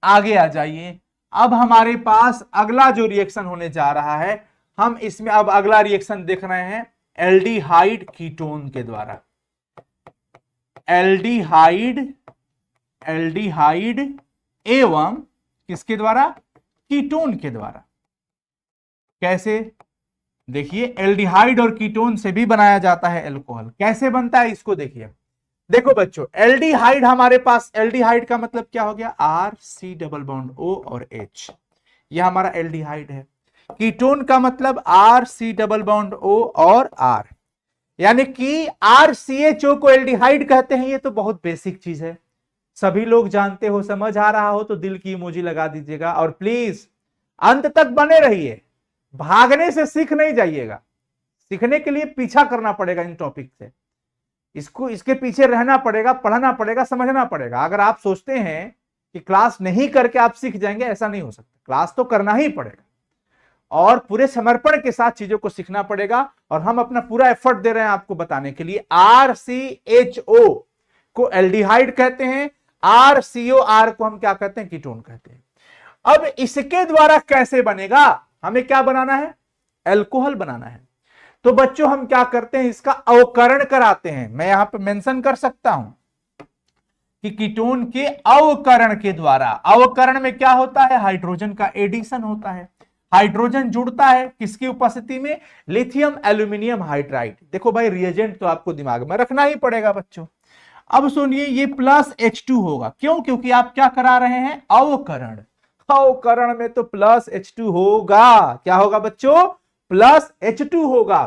आगे आ जाइए। अब हमारे पास अगला जो रिएक्शन होने जा रहा है, हम इसमें अब अगला रिएक्शन देख रहे हैं एल्डिहाइड कीटोन के द्वारा। एल्डिहाइड एवं किसके द्वारा? कीटोन के द्वारा। कैसे? देखिए, एल्डिहाइड और कीटोन से भी बनाया जाता है एल्कोहल। कैसे बनता है इसको देखिए। देखो बच्चों, एल्डिहाइड हमारे पास, एल्डिहाइड का मतलब क्या हो गया? RC डबल बॉन्ड O और H, यह हमारा एल्डिहाइड है। कीटोन का मतलब RC डबल बॉन्ड O और R, यानी कि RCHO को एल्डिहाइड कहते हैं। ये तो बहुत बेसिक चीज है, सभी लोग जानते हो। समझ आ रहा हो तो दिल की इमोजी लगा दीजिएगा, और प्लीज अंत तक बने रहिए। भागने से सीख नहीं जाइएगा, सीखने के लिए पीछा करना पड़ेगा इन टॉपिक से। इसको, इसके पीछे रहना पड़ेगा, पढ़ना पड़ेगा, समझना पड़ेगा। अगर आप सोचते हैं कि क्लास नहीं करके आप सीख जाएंगे, ऐसा नहीं हो सकता। क्लास तो करना ही पड़ेगा और पूरे समर्पण के साथ चीजों को सीखना पड़ेगा। और हम अपना पूरा एफर्ट दे रहे हैं आपको बताने के लिए। RCHO को एल्डिहाइड कहते हैं, RCOR को हम क्या कहते हैं? कीटोन कहते हैं। अब इसके द्वारा कैसे बनेगा? हमें क्या बनाना है? एल्कोहल बनाना है। तो बच्चों हम क्या करते हैं? इसका अवकरण कराते हैं। मैं यहां पे मेंशन कर सकता हूं कि कीटोन के अवकरण के द्वारा। अवकरण में क्या होता है? हाइड्रोजन का एडिशन होता है। हाइड्रोजन जुड़ता है किसकी उपस्थिति में? Lithium aluminium hydride. देखो भाई, रिएजेंट तो आपको दिमाग में रखना ही पड़ेगा बच्चों। अब सुनिए, ये प्लस H2 होगा। क्यों? क्योंकि आप क्या करा रहे हैं? अवकरण। अवकरण में तो प्लस H2 होगा। क्या होगा बच्चों? प्लस H2 होगा।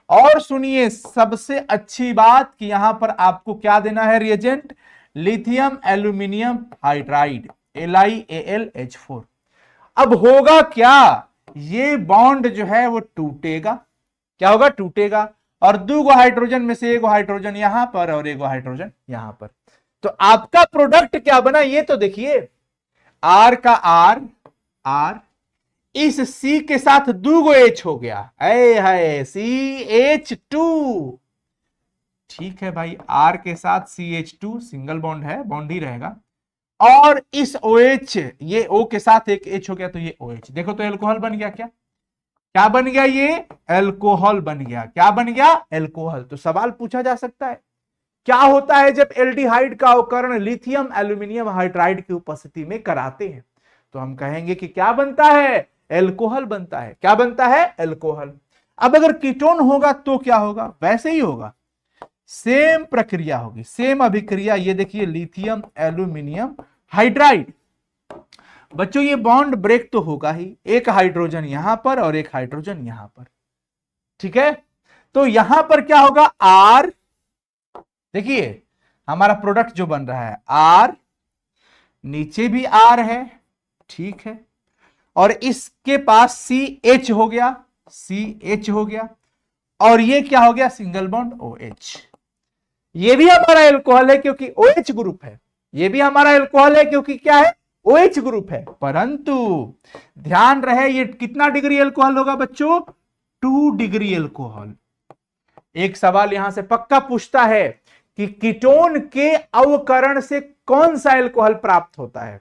और सुनिए, सबसे अच्छी बात कि यहां पर आपको क्या देना है? Reagent lithium aluminium hydride, LiAlH4। अब होगा क्या? ये बॉन्ड जो है वो टूटेगा। क्या होगा? टूटेगा। और 2 हाइड्रोजन में से 1 हाइड्रोजन यहां पर और 1 हाइड्रोजन यहां पर। तो आपका प्रोडक्ट क्या बना ये तो देखिए। R का R, इस C के साथ 2 H हो गया, है CH2। ठीक है भाई, R के साथ CH2 सिंगल बॉन्ड है, बॉन्ड ही रहेगा। और इस OH, ये O के साथ एक H हो गया तो ये OH। देखो तो एल्कोहल बन गया। क्या क्या बन गया? ये एल्कोहल बन गया। क्या बन गया? एल्कोहल। तो सवाल पूछा जा सकता है, क्या होता है जब एल्डिहाइड का अवकरण लिथियम एल्यूमिनियम हाइड्राइड की उपस्थिति में कराते हैं? तो हम कहेंगे कि क्या बनता है? एल्कोहल बनता है। क्या बनता है? एल्कोहल। अब अगर कीटोन होगा तो क्या होगा, वैसे ही होगा, सेम प्रक्रिया होगी, सेम अभिक्रिया। ये देखिए लिथियम एल्यूमिनियम हाइड्राइड, बच्चों ये बॉन्ड ब्रेक तो होगा ही, एक हाइड्रोजन यहां पर और एक हाइड्रोजन यहां पर, ठीक है। तो यहां पर क्या होगा, आर, देखिए हमारा प्रोडक्ट जो बन रहा है आर, नीचे भी आर है, ठीक है, और इसके पास सी एच हो गया, सी एच हो गया, और ये क्या हो गया, सिंगल बॉन्ड ओ एच। ये भी हमारा एल्कोहल है क्योंकि OH ग्रुप है, ये भी हमारा एल्कोहल है क्योंकि क्या है, OH ग्रुप है। परंतु ध्यान रहे ये कितना डिग्री एल्कोहल होगा बच्चों, 2 डिग्री एल्कोहल। एक सवाल यहां से पक्का पूछता है कि कीटोन के अवकरण से कौन सा एल्कोहल प्राप्त होता है,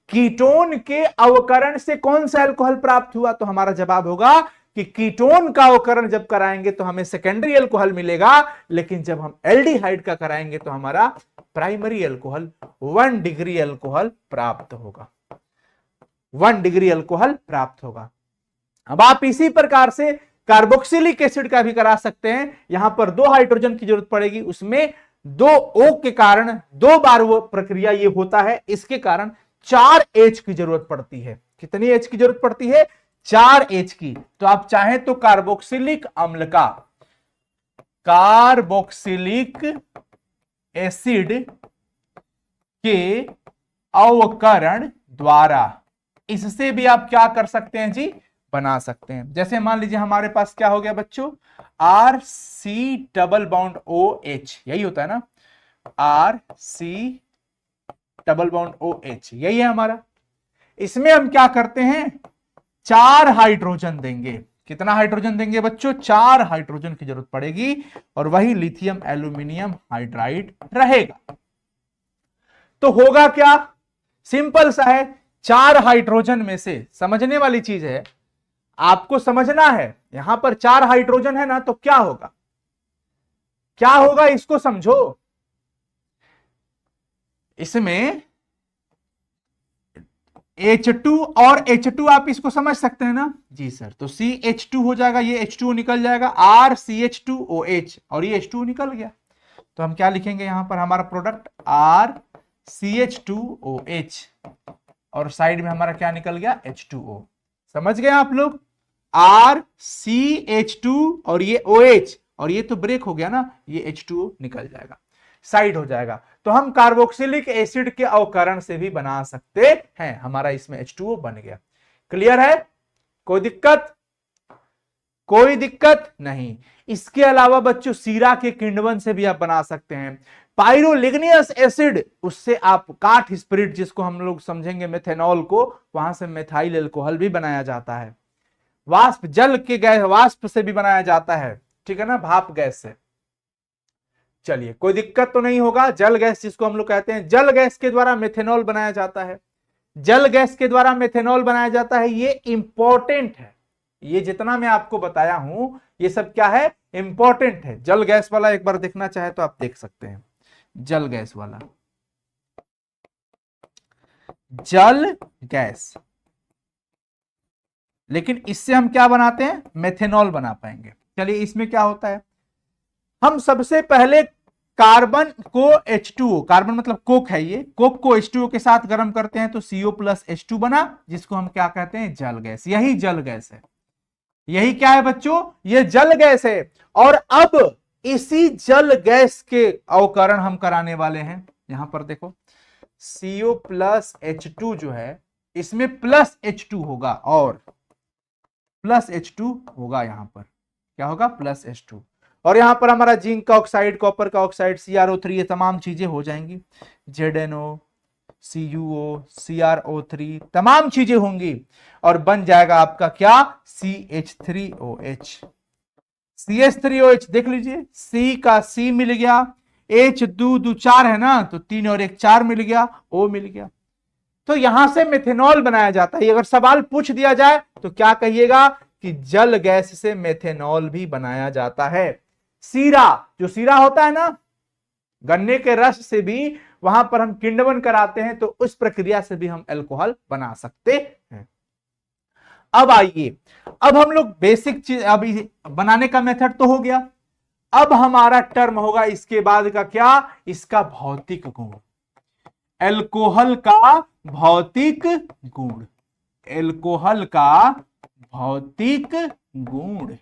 कीटोन के अवकरण से कौन सा एल्कोहल प्राप्त हुआ, तो हमारा जवाब होगा कि कीटोन का अवकरण जब कराएंगे तो हमें सेकेंडरी एल्कोहल मिलेगा, लेकिन जब हम एल्डिहाइड का कराएंगे तो हमारा प्राइमरी एल्कोहल 1 डिग्री एल्कोहल प्राप्त होगा, 1 डिग्री एल्कोहल प्राप्त होगा। अब आप इसी प्रकार से कार्बोक्सिलिक एसिड का भी करा सकते हैं, यहां पर 2 हाइड्रोजन की जरूरत पड़ेगी, उसमें 2 O के कारण 2 बार वो प्रक्रिया ये होता है, इसके कारण 4 H की जरूरत पड़ती है। कितनी H की जरूरत पड़ती है, 4 H की। तो आप चाहें तो कार्बोक्सिलिक अम्ल का, कार्बोक्सिलिक एसिड के अवकरण द्वारा इससे भी आप क्या कर सकते हैं जी, बना सकते हैं। जैसे मान लीजिए हमारे पास क्या हो गया बच्चों, R C double bond O H, यही होता है ना, R C double bond O H, यही है हमारा। इसमें हम क्या करते हैं, 4 हाइड्रोजन देंगे। कितना हाइड्रोजन देंगे बच्चों, 4 हाइड्रोजन की जरूरत पड़ेगी, और वही लिथियम एल्यूमिनियम हाइड्राइड रहेगा। तो होगा क्या, सिंपल सा है, 4 हाइड्रोजन में से, समझने वाली चीज है, आपको समझना है, यहां पर 4 हाइड्रोजन है ना, तो क्या होगा, क्या होगा इसको समझो। इसमें H2 और H2 आप इसको समझ सकते हैं ना जी सर, तो CH2 हो जाएगा, ये H2 निकल जाएगा, RCH2OH, और ये H2 निकल गया। तो हम क्या लिखेंगे यहां पर, हमारा प्रोडक्ट RCH2OH, और साइड में हमारा क्या निकल गया, H2O। समझ गए आप लोग, RCH2 और ये OH, और ये तो ब्रेक हो गया ना, ये H2O निकल जाएगा, साइड हो जाएगा। तो हम कार्बोक्सिलिक एसिड के अवकरण से भी बना सकते हैं, हमारा इसमें H2O बन गया। क्लियर है, कोई दिक्कत, कोई दिक्कत नहीं। इसके अलावा बच्चों सीरा के किण्वन से भी आप बना सकते हैं, पाइरोलिग्नियस एसिड, उससे आप काठ स्पिरिट, जिसको हम लोग समझेंगे मेथेनॉल को, वहां से मेथाइल एल्कोहल भी बनाया जाता है। वाष्प, जल के गैस वाष्प से भी बनाया जाता है, ठीक है ना, भाप गैस से। चलिए कोई दिक्कत तो नहीं होगा। जल गैस जिसको हम लोग कहते हैं, जल गैस के द्वारा मेथेनॉल बनाया जाता है, जल गैस के द्वारा मेथेनॉल बनाया जाता है, ये इंपॉर्टेंट है। ये जितना मैं आपको बताया हूं ये सब क्या है, इंपॉर्टेंट है। जल गैस वाला एक बार देखना चाहे तो आप देख सकते हैं, जल गैस वाला, जल गैस, लेकिन इससे हम क्या बनाते हैं, मेथेनॉल बना पाएंगे। चलिए इसमें क्या होता है, हम सबसे पहले कार्बन को H2O, कार्बन मतलब कोक है, ये कोक को H2O के साथ गर्म करते हैं तो CO+H2 बना, जिसको हम क्या कहते हैं, जल गैस। यही जल गैस है, यही क्या है बच्चों, ये जल गैस है। और अब इसी जल गैस के अवकरण हम कराने वाले हैं। यहां पर देखो CO+H2 जो है, इसमें +H2 होगा, और +H2 होगा, यहां पर क्या होगा, +H2, और यहां पर हमारा जिंक का ऑक्साइड, कॉपर का ऑक्साइड, CrO3, ये तमाम चीजें हो जाएंगी, ZNO, CuO, CrO3, तमाम चीजें होंगी, और बन जाएगा आपका क्या, CH3OH। CH3OH देख लीजिए, C का C मिल गया, H दो 4 है ना, तो 3 और 1 4 मिल गया, O मिल गया। तो यहां से मेथेनॉल बनाया जाता है। अगर सवाल पूछ दिया जाए तो क्या कहिएगा कि जल गैस से मेथेनॉल भी बनाया जाता है। सीरा, जो सीरा होता है ना, गन्ने के रस से भी वहां पर हम किण्वन कराते हैं, तो उस प्रक्रिया से भी हम अल्कोहल बना सकते हैं। अब आइए, अब हम लोग बेसिक चीज, अब बनाने का मेथड तो हो गया। अब हमारा टर्म होगा इसके बाद का क्या, इसका भौतिक गुण, एल्कोहल का भौतिक गुण, एल्कोहल का भौतिक गुण।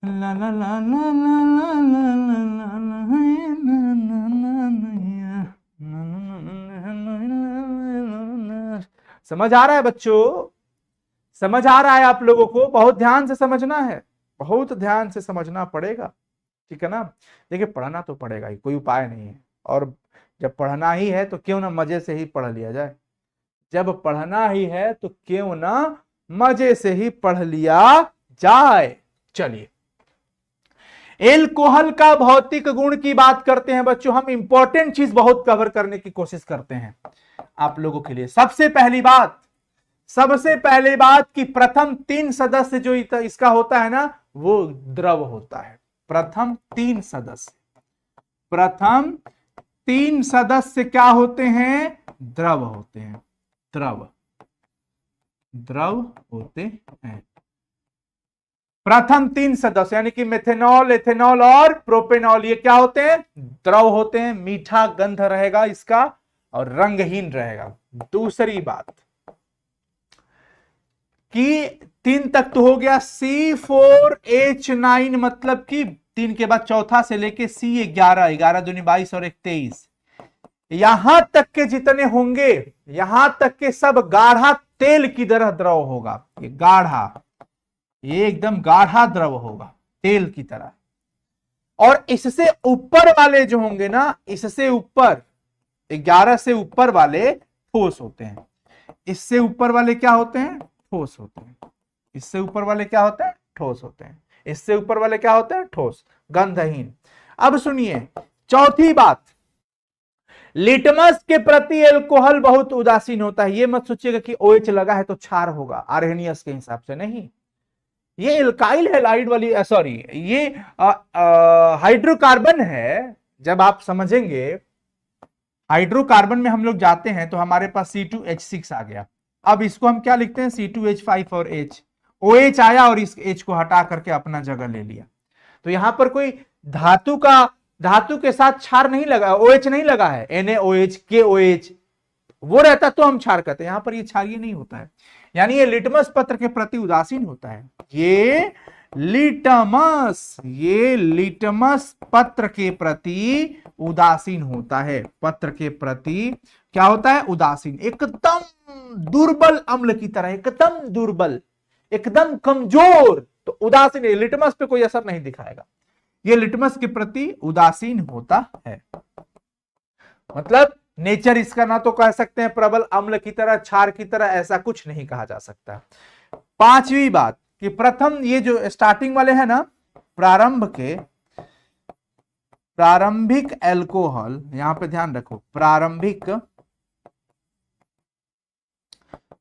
ला ला ला ला ला समझ आ रहा है बच्चों? समझ आ रहा है आप लोगों को? बहुत ध्यान से समझना है, बहुत ध्यान से समझना पड़ेगा, ठीक है ना। देखिए पढ़ना तो पड़ेगा ही, कोई उपाय नहीं है। और जब पढ़ना ही है तो क्यों ना मजे से ही पढ़ लिया जाए, जब पढ़ना ही है तो क्यों ना मजे से ही पढ़ लिया जाए। चलिए, एल्कोहल का भौतिक गुण की बात करते हैं बच्चों। हम इंपॉर्टेंट चीज बहुत कवर करने की कोशिश करते हैं आप लोगों के लिए। सबसे पहली बात कि प्रथम 3 सदस्य जो इसका होता है ना, वो द्रव होता है। प्रथम 3 सदस्य क्या होते हैं? द्रव होते हैं, द्रव होते हैं। प्रथम 3 सदस्य यानी कि मेथेनॉल, एथेनॉल और प्रोपेनॉल, ये क्या होते हैं? द्रव होते हैं। मीठा गंध रहेगा इसका और रंगहीन रहेगा। दूसरी बात कि 3 तक तो हो गया। C4H9 मतलब कि 3 के बाद चौथा से लेके C11, 11 दूनी 22 और 1 23, यहां तक के जितने होंगे, यहां तक के सब गाढ़ा तेल की तरह द्रव होगा। ये गाढ़ा, ये एकदम गाढ़ा द्रव होगा तेल की तरह। और इससे ऊपर वाले जो होंगे ना, इससे ऊपर 11 से ऊपर वाले ठोस होते हैं। इससे ऊपर वाले क्या होते हैं? ठोस होते हैं। इससे ऊपर वाले क्या होते हैं? ठोस होते हैं। इससे ऊपर वाले क्या होते हैं? ठोस, गंधहीन। अब सुनिए चौथी बात, लिटमस के प्रति एल्कोहल बहुत उदासीन होता है। ये मत सोचिएगा कि OH लगा है तो क्षार होगा आर्हेनियस के हिसाब से, नहीं। ये एल्काइल हैलाइड वाली, सॉरी, ये हाइड्रोकार्बन है। जब आप समझेंगे, हाइड्रोकार्बन में हम लोग जाते हैं तो हमारे पास C2H6 आ गया। अब इसको हम क्या लिखते हैं? C2H5 और H, OH आया और इस H को हटा करके अपना जगह ले लिया। तो यहां पर कोई धातु के साथ क्षार नहीं लगा, OH नहीं लगा है, NaOH, KOH वो रहता तो हम क्षार कहते हैं। यहां पर ये क्षारीय नहीं होता है, यानी ये लिटमस पत्र के प्रति उदासीन होता है। ये लिटमस पत्र के प्रति उदासीन होता है। पत्र के प्रति क्या होता है? उदासीन, एकदम दुर्बल अम्ल की तरह, एकदम दुर्बल, एकदम कमजोर। तो उदासीन, लिटमस पे कोई असर नहीं दिखाएगा। ये लिटमस के प्रति उदासीन होता है। मतलब नेचर इसका ना तो कह सकते हैं प्रबल अम्ल की तरह, क्षार की तरह, ऐसा कुछ नहीं कहा जा सकता। पांचवी बात कि प्रथम, ये जो स्टार्टिंग वाले हैं ना, प्रारंभिक एल्कोहल, यहां पे ध्यान रखो, प्रारंभिक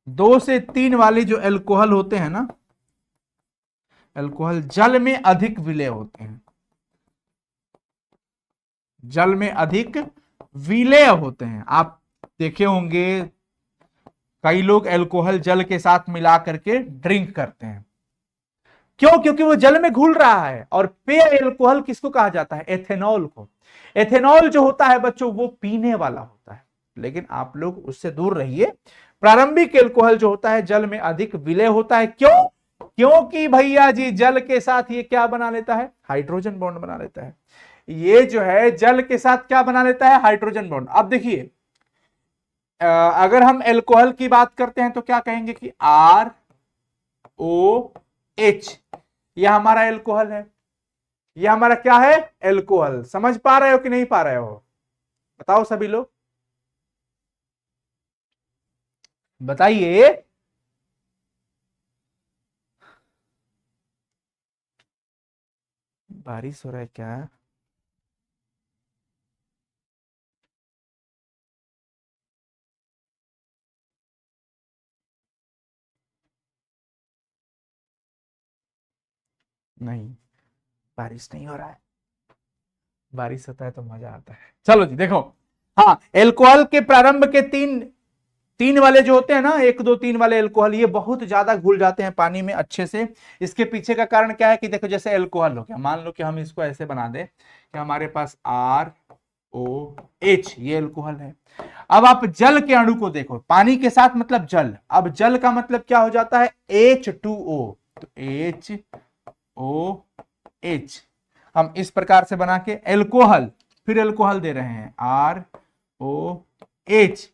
2 से 3 वाले जो एल्कोहल होते हैं ना, एल्कोहल जल में अधिक विलय होते हैं, जल में अधिक विलय होते हैं। आप देखे होंगे कई लोग एल्कोहल जल के साथ मिला करके ड्रिंक करते हैं। क्यों? क्योंकि वो जल में घुल रहा है। और पेय एल्कोहल किसको कहा जाता है? एथेनॉल को। एथेनॉल जो होता है बच्चों, वो पीने वाला होता है, लेकिन आप लोग उससे दूर रहिए। प्रारंभिक एल्कोहल जो होता है जल में अधिक विलय होता है। क्यों? क्योंकि भैया जी जल के साथ ये क्या बना लेता है? हाइड्रोजन बॉन्ड बना लेता है। ये जो है जल के साथ क्या बना लेता है? Hydrogen bond. अब देखिए, अगर हम एल्कोहल की बात करते हैं तो क्या कहेंगे कि ROH, यह हमारा एल्कोहल है। यह हमारा क्या है? एल्कोहल। समझ पा रहे हो कि नहीं पा रहे हो? बताओ सभी लोग, बताइए। बारिश हो रहा है क्या? नहीं, बारिश नहीं हो रहा है। बारिश होता है तो मजा आता है। चलो जी देखो, हाँ, एल्कोहल के प्रारंभ के 3 तीन वाले जो होते हैं ना, 1 2 3 वाले एल्कोहल, ये बहुत ज्यादा घुल जाते हैं पानी में अच्छे से। इसके पीछे का कारण क्या है कि देखो, जैसे एल्कोहल हो गया, मान लो कि हम इसको ऐसे बना दें कि हमारे पास ROH, ये एल्कोहल है। अब आप जल के अणु को देखो, पानी के साथ मतलब जल, अब जल का मतलब क्या हो जाता है, H2O, तो HOH हम इस प्रकार से बना के एल्कोहल, फिर एल्कोहल दे रहे हैं ROH,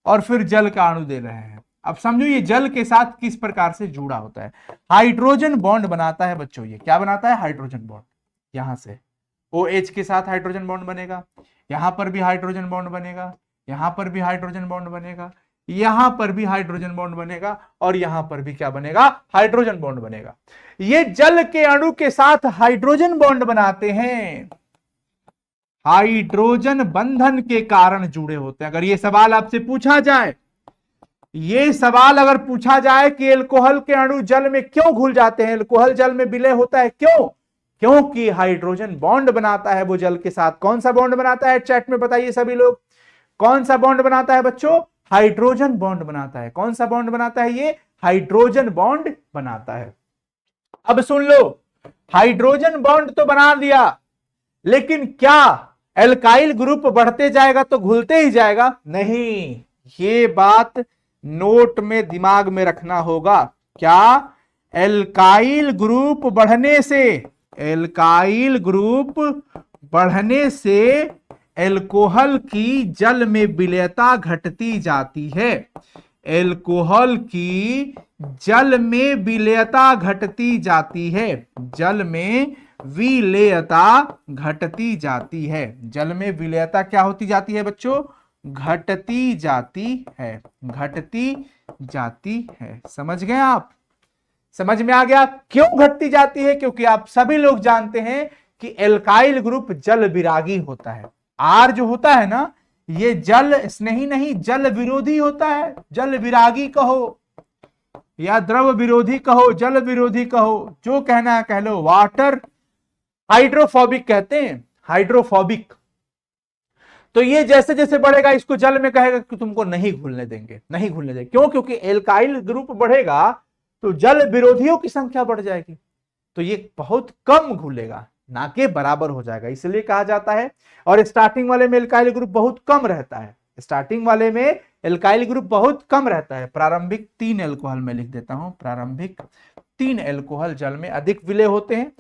और फिर जल का अणु दे रहे हैं। अब समझो ये जल के साथ किस प्रकार से जुड़ा होता है, हाइड्रोजन बॉन्ड बनाता है बच्चों। ये क्या बनाता है, हाइड्रोजन बॉन्ड। यहां से OH के साथ हाइड्रोजन बॉन्ड बनेगा, यहां पर भी हाइड्रोजन बॉन्ड बनेगा, यहां पर भी हाइड्रोजन बॉन्ड बनेगा, यहां पर भी हाइड्रोजन बॉन्ड बनेगा, और यहां पर भी क्या बनेगा, हाइड्रोजन बॉन्ड बनेगा। ये जल के अणु के साथ हाइड्रोजन बॉन्ड बनाते हैं, हाइड्रोजन बंधन के कारण जुड़े होते हैं। अगर ये सवाल आपसे पूछा जाए, ये सवाल अगर पूछा जाए कि एल्कोहल के अणु जल में क्यों घुल जाते हैं, एल्कोहल जल में विलय होता है क्यों, क्योंकि हाइड्रोजन बॉन्ड बनाता है वो जल के साथ। कौन सा बॉन्ड बनाता है, चैट में बताइए सभी लोग, कौन सा बॉन्ड बनाता है बच्चों, हाइड्रोजन बॉन्ड बनाता है। कौन सा बॉन्ड बनाता है, ये हाइड्रोजन बॉन्ड बनाता है। अब सुन लो, हाइड्रोजन बॉन्ड तो बना दिया, लेकिन क्या एल्काइल ग्रुप बढ़ते जाएगा तो घुलते ही जाएगा, नहीं। ये बात नोट में दिमाग में रखना होगा। क्या एल्काइल ग्रुप बढ़ने से, एल्काइल ग्रुप बढ़ने से एल्कोहल की जल में विलयता घटती जाती है, एल्कोहल की जल में विलयता घटती जाती है, जल में विलयता घटती जाती है। जल में विलयता क्या होती जाती है बच्चों, घटती जाती है, घटती जाती है। समझ गए आप, समझ में आ गया क्यों घटती जाती है, क्योंकि आप सभी लोग जानते हैं कि एल्काइल ग्रुप जल विरागी होता है। आर जो होता है ना, ये जल स्नेही नहीं, जल विरोधी होता है। जल विरागी कहो या द्रव विरोधी कहो, जल विरोधी कहो, जो कहना है कह लो। वाटर हाइड्रोफोबिक कहते हैं, हाइड्रोफोबिक। तो ये जैसे जैसे बढ़ेगा, इसको जल में कहेगा कि तुमको नहीं घुलने देंगे, नहीं घुलने देंगे। क्यों, क्योंकि एल्काइल ग्रुप बढ़ेगा तो जल विरोधियों की संख्या बढ़ जाएगी, तो ये बहुत कम घुलेगा, ना के बराबर हो जाएगा, इसलिए कहा जाता है। और स्टार्टिंग वाले में एल्काइल ग्रुप बहुत कम रहता है, स्टार्टिंग वाले में एल्काइल ग्रुप बहुत कम रहता है। प्रारंभिक 3 एल्कोहल में लिख देता हूं, प्रारंभिक 3 एल्कोहल जल में अधिक विलय होते हैं।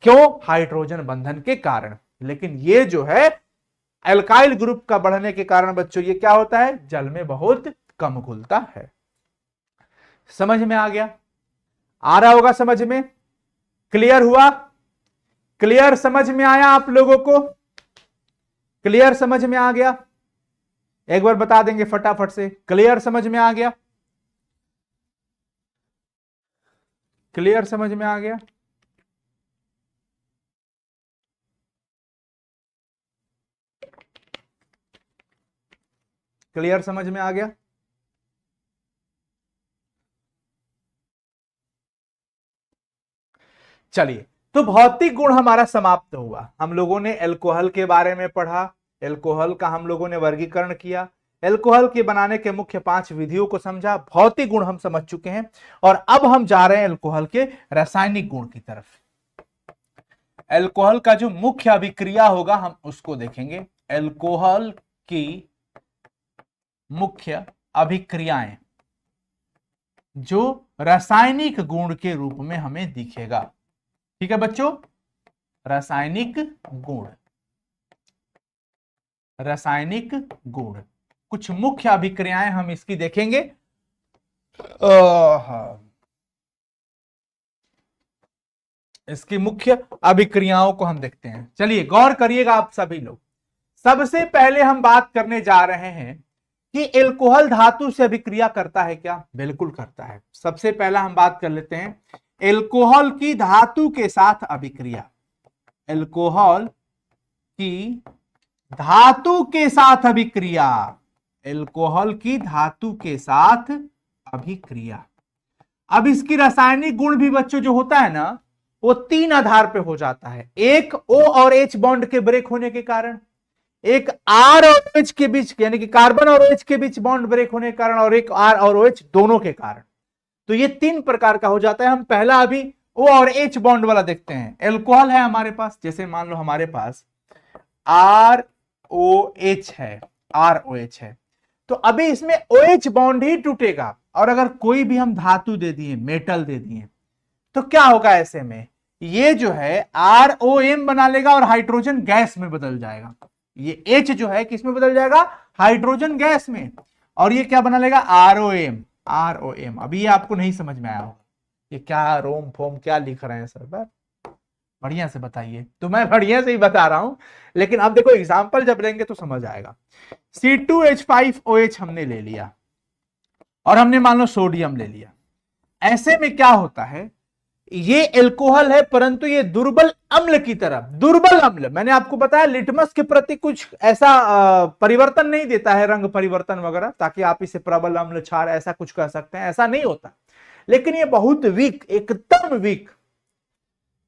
क्यों, हाइड्रोजन बंधन के कारण। लेकिन ये जो है एल्काइल ग्रुप का बढ़ने के कारण बच्चों, ये क्या होता है, जल में बहुत कम घुलता है। समझ में आ गया, आ रहा होगा समझ में, क्लियर हुआ, क्लियर समझ में आया आप लोगों को, क्लियर समझ में आ गया, एक बार बता देंगे फटाफट से, क्लियर समझ में आ गया, क्लियर समझ में आ गया। क्लियर समझ में आ गया। चलिए, तो भौतिक गुण हमारा समाप्त हुआ। हम लोगों ने एल्कोहल के बारे में पढ़ा, एल्कोहल का हम लोगों ने वर्गीकरण किया, एल्कोहल के बनाने के मुख्य 5 विधियों को समझा, भौतिक गुण हम समझ चुके हैं। और अब हम जा रहे हैं एल्कोहल के रासायनिक गुण की तरफ। एल्कोहल का जो मुख्य अभिक्रिया होगा हम उसको देखेंगे। एल्कोहल की मुख्य अभिक्रियाएं जो रासायनिक गुण के रूप में हमें दिखेगा। ठीक है बच्चों, रासायनिक गुण, रासायनिक गुण, कुछ मुख्य अभिक्रियाएं हम इसकी देखेंगे। इसकी मुख्य अभिक्रियाओं को हम देखते हैं। चलिए गौर करिएगा आप सभी लोग। सबसे पहले हम बात करने जा रहे हैं कि एल्कोहल धातु से अभिक्रिया करता है क्या? बिल्कुल करता है। सबसे पहला हम बात कर लेते हैं एल्कोहल की धातु के साथ अभिक्रिया। एल्कोहल की धातु के साथ अभिक्रिया, एल्कोहल की धातु के साथ अभिक्रिया। अब इसकी रासायनिक गुण भी बच्चों जो होता है ना, वो 3 आधार पे हो जाता है। एक, O और H बॉन्ड के ब्रेक होने के कारण, एक R और OH के बीच, यानी कि कार्बन और OH के बीच बॉन्ड ब्रेक होने के कारण, और एक R और OH दोनों के कारण। तो ये 3 प्रकार का हो जाता है। हम पहला अभी O और H बॉन्ड वाला देखते हैं। एल्कोहल है हमारे पास, जैसे मान लो हमारे पास ROH है, ROH है, तो अभी इसमें OH बॉन्ड ही टूटेगा। और अगर कोई भी हम धातु दे दिए, मेटल दे दिए, तो क्या होगा ऐसे में, ये जो है ROM बना लेगा और हाइड्रोजन गैस में बदल जाएगा। ये H जो है किसमें बदल जाएगा, हाइड्रोजन गैस में। और ये क्या बना लेगा, ROM। अभी ये आपको नहीं समझ में आया होगा, ये क्या रोम फोम क्या लिख रहे हैं सर, बढ़िया से बताइए। तो मैं बढ़िया से ही बता रहा हूं, लेकिन अब देखो एग्जांपल जब लेंगे तो समझ आएगा। C2H5OH हमने ले लिया और हमने मान लो सोडियम ले लिया। ऐसे में क्या होता है, ये एल्कोहल है परंतु ये दुर्बल अम्ल की तरह, दुर्बल अम्ल, मैंने आपको बताया लिटमस के प्रति कुछ ऐसा परिवर्तन नहीं देता है, रंग परिवर्तन वगैरह, ताकि आप इसे प्रबल अम्ल क्षार ऐसा कुछ कह सकते हैं, ऐसा नहीं होता। लेकिन ये बहुत वीक, एकदम वीक,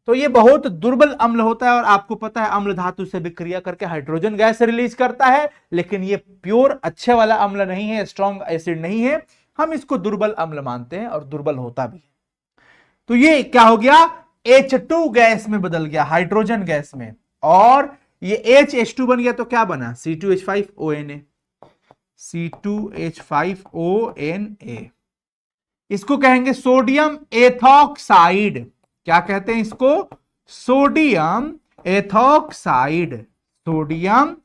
तो ये बहुत दुर्बल अम्ल होता है। और आपको पता है अम्ल धातु से विक्रिया करके हाइड्रोजन गैस रिलीज करता है, लेकिन ये प्योर अच्छे वाला अम्ल नहीं है, स्ट्रॉन्ग एसिड नहीं है, हम इसको दुर्बल अम्ल मानते हैं और दुर्बल होता भी है। तो ये क्या हो गया, H2 गैस में बदल गया, हाइड्रोजन गैस में, और ये H2 बन गया तो क्या बना, C2H5ONA, C2H5ONA। इसको कहेंगे सोडियम एथॉक्साइड। क्या कहते हैं इसको, sodium ethoxide, sodium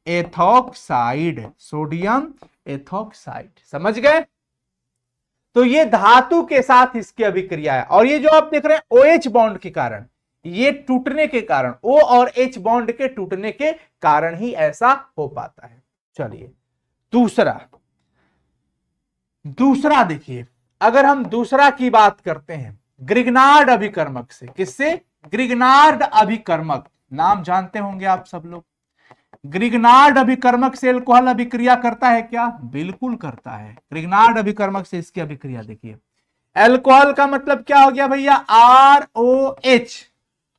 ethoxide, sodium ethoxide. समझ गए। तो ये धातु के साथ इसकी अभिक्रिया है। और ये जो आप देख रहे हैं OH बॉन्ड के कारण, ये टूटने के कारण, O और H बॉन्ड के टूटने के कारण ही ऐसा हो पाता है। चलिए दूसरा देखिए, अगर हम दूसरा की बात करते हैं ग्रिग्नार्ड अभिकर्मक से, किससे, ग्रिग्नार्ड अभिकर्मक, नाम जानते होंगे आप सब लोग। ग्रिग्नार्ड अभिकर्मक से एल्कोहल अभिक्रिया करता है क्या, बिल्कुल करता है। ग्रिग्नार्ड अभिकर्मक से इसकी अभिक्रिया देखिए, एल्कोहल का मतलब क्या हो गया भैया, ROH।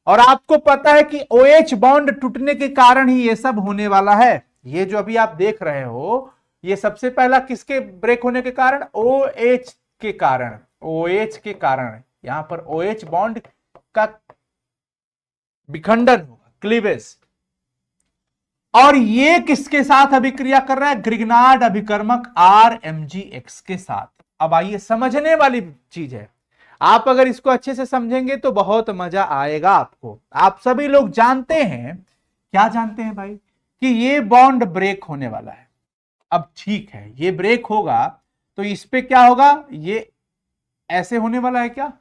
और आपको पता है कि OH बॉन्ड टूटने के कारण ही ये सब होने वाला है। ये जो अभी आप देख रहे हो, ये सबसे पहला किसके ब्रेक होने के कारण, OH के कारण, OH के कारण। यहां पर OH बॉन्ड का विखंडन होगा, क्लीवेज। और ये किसके साथ अभिक्रिया कर रहा है, ग्रिग्नार्ड अभिकर्मक RMgX के साथ। अब आइए, समझने वाली चीज है, आप अगर इसको अच्छे से समझेंगे तो बहुत मजा आएगा आपको। आप सभी लोग जानते हैं, क्या जानते हैं भाई, कि ये बॉन्ड ब्रेक होने वाला है। अब ठीक है, ये ब्रेक होगा तो इस पे क्या होगा, ये ऐसे होने वाला है क्या,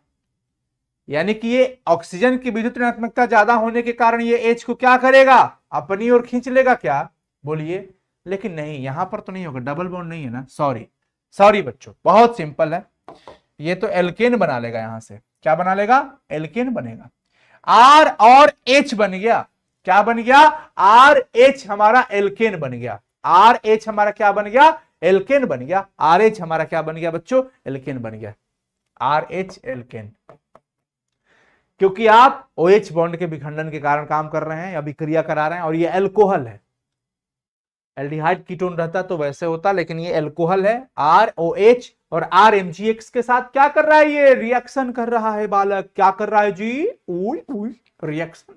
यानी कि ये ऑक्सीजन की विद्युत ऋणात्मकता ज्यादा होने के कारण ये H को क्या करेगा, अपनी ओर खींच लेगा क्या, बोलिए। लेकिन नहीं, यहां पर तो नहीं होगा, डबल बॉन्ड नहीं है ना, सॉरी बच्चों, बहुत सिंपल है। ये तो एल्केन बना लेगा, यहां से क्या बना लेगा, एल्केन बनेगा। R और H बन गया, क्या बन गया, RH हमारा एल्केन बन गया। RH हमारा क्या बन गया, एल्केन बन गया। RH हमारा क्या बन गया बच्चों, एल्केन बन गया, RH एल्केन। क्योंकि आप OH बॉन्ड के विखंडन के कारण काम कर रहे हैं, अभिक्रिया करा रहे हैं, और ये एल्कोहल है। एल्डिहाइड कीटोन रहता तो वैसे होता, लेकिन ये एल्कोहल है। ROH और RMgX के साथ क्या कर रहा है, ये रिएक्शन कर रहा है बालक, क्या कर रहा है जी, रिएक्शन।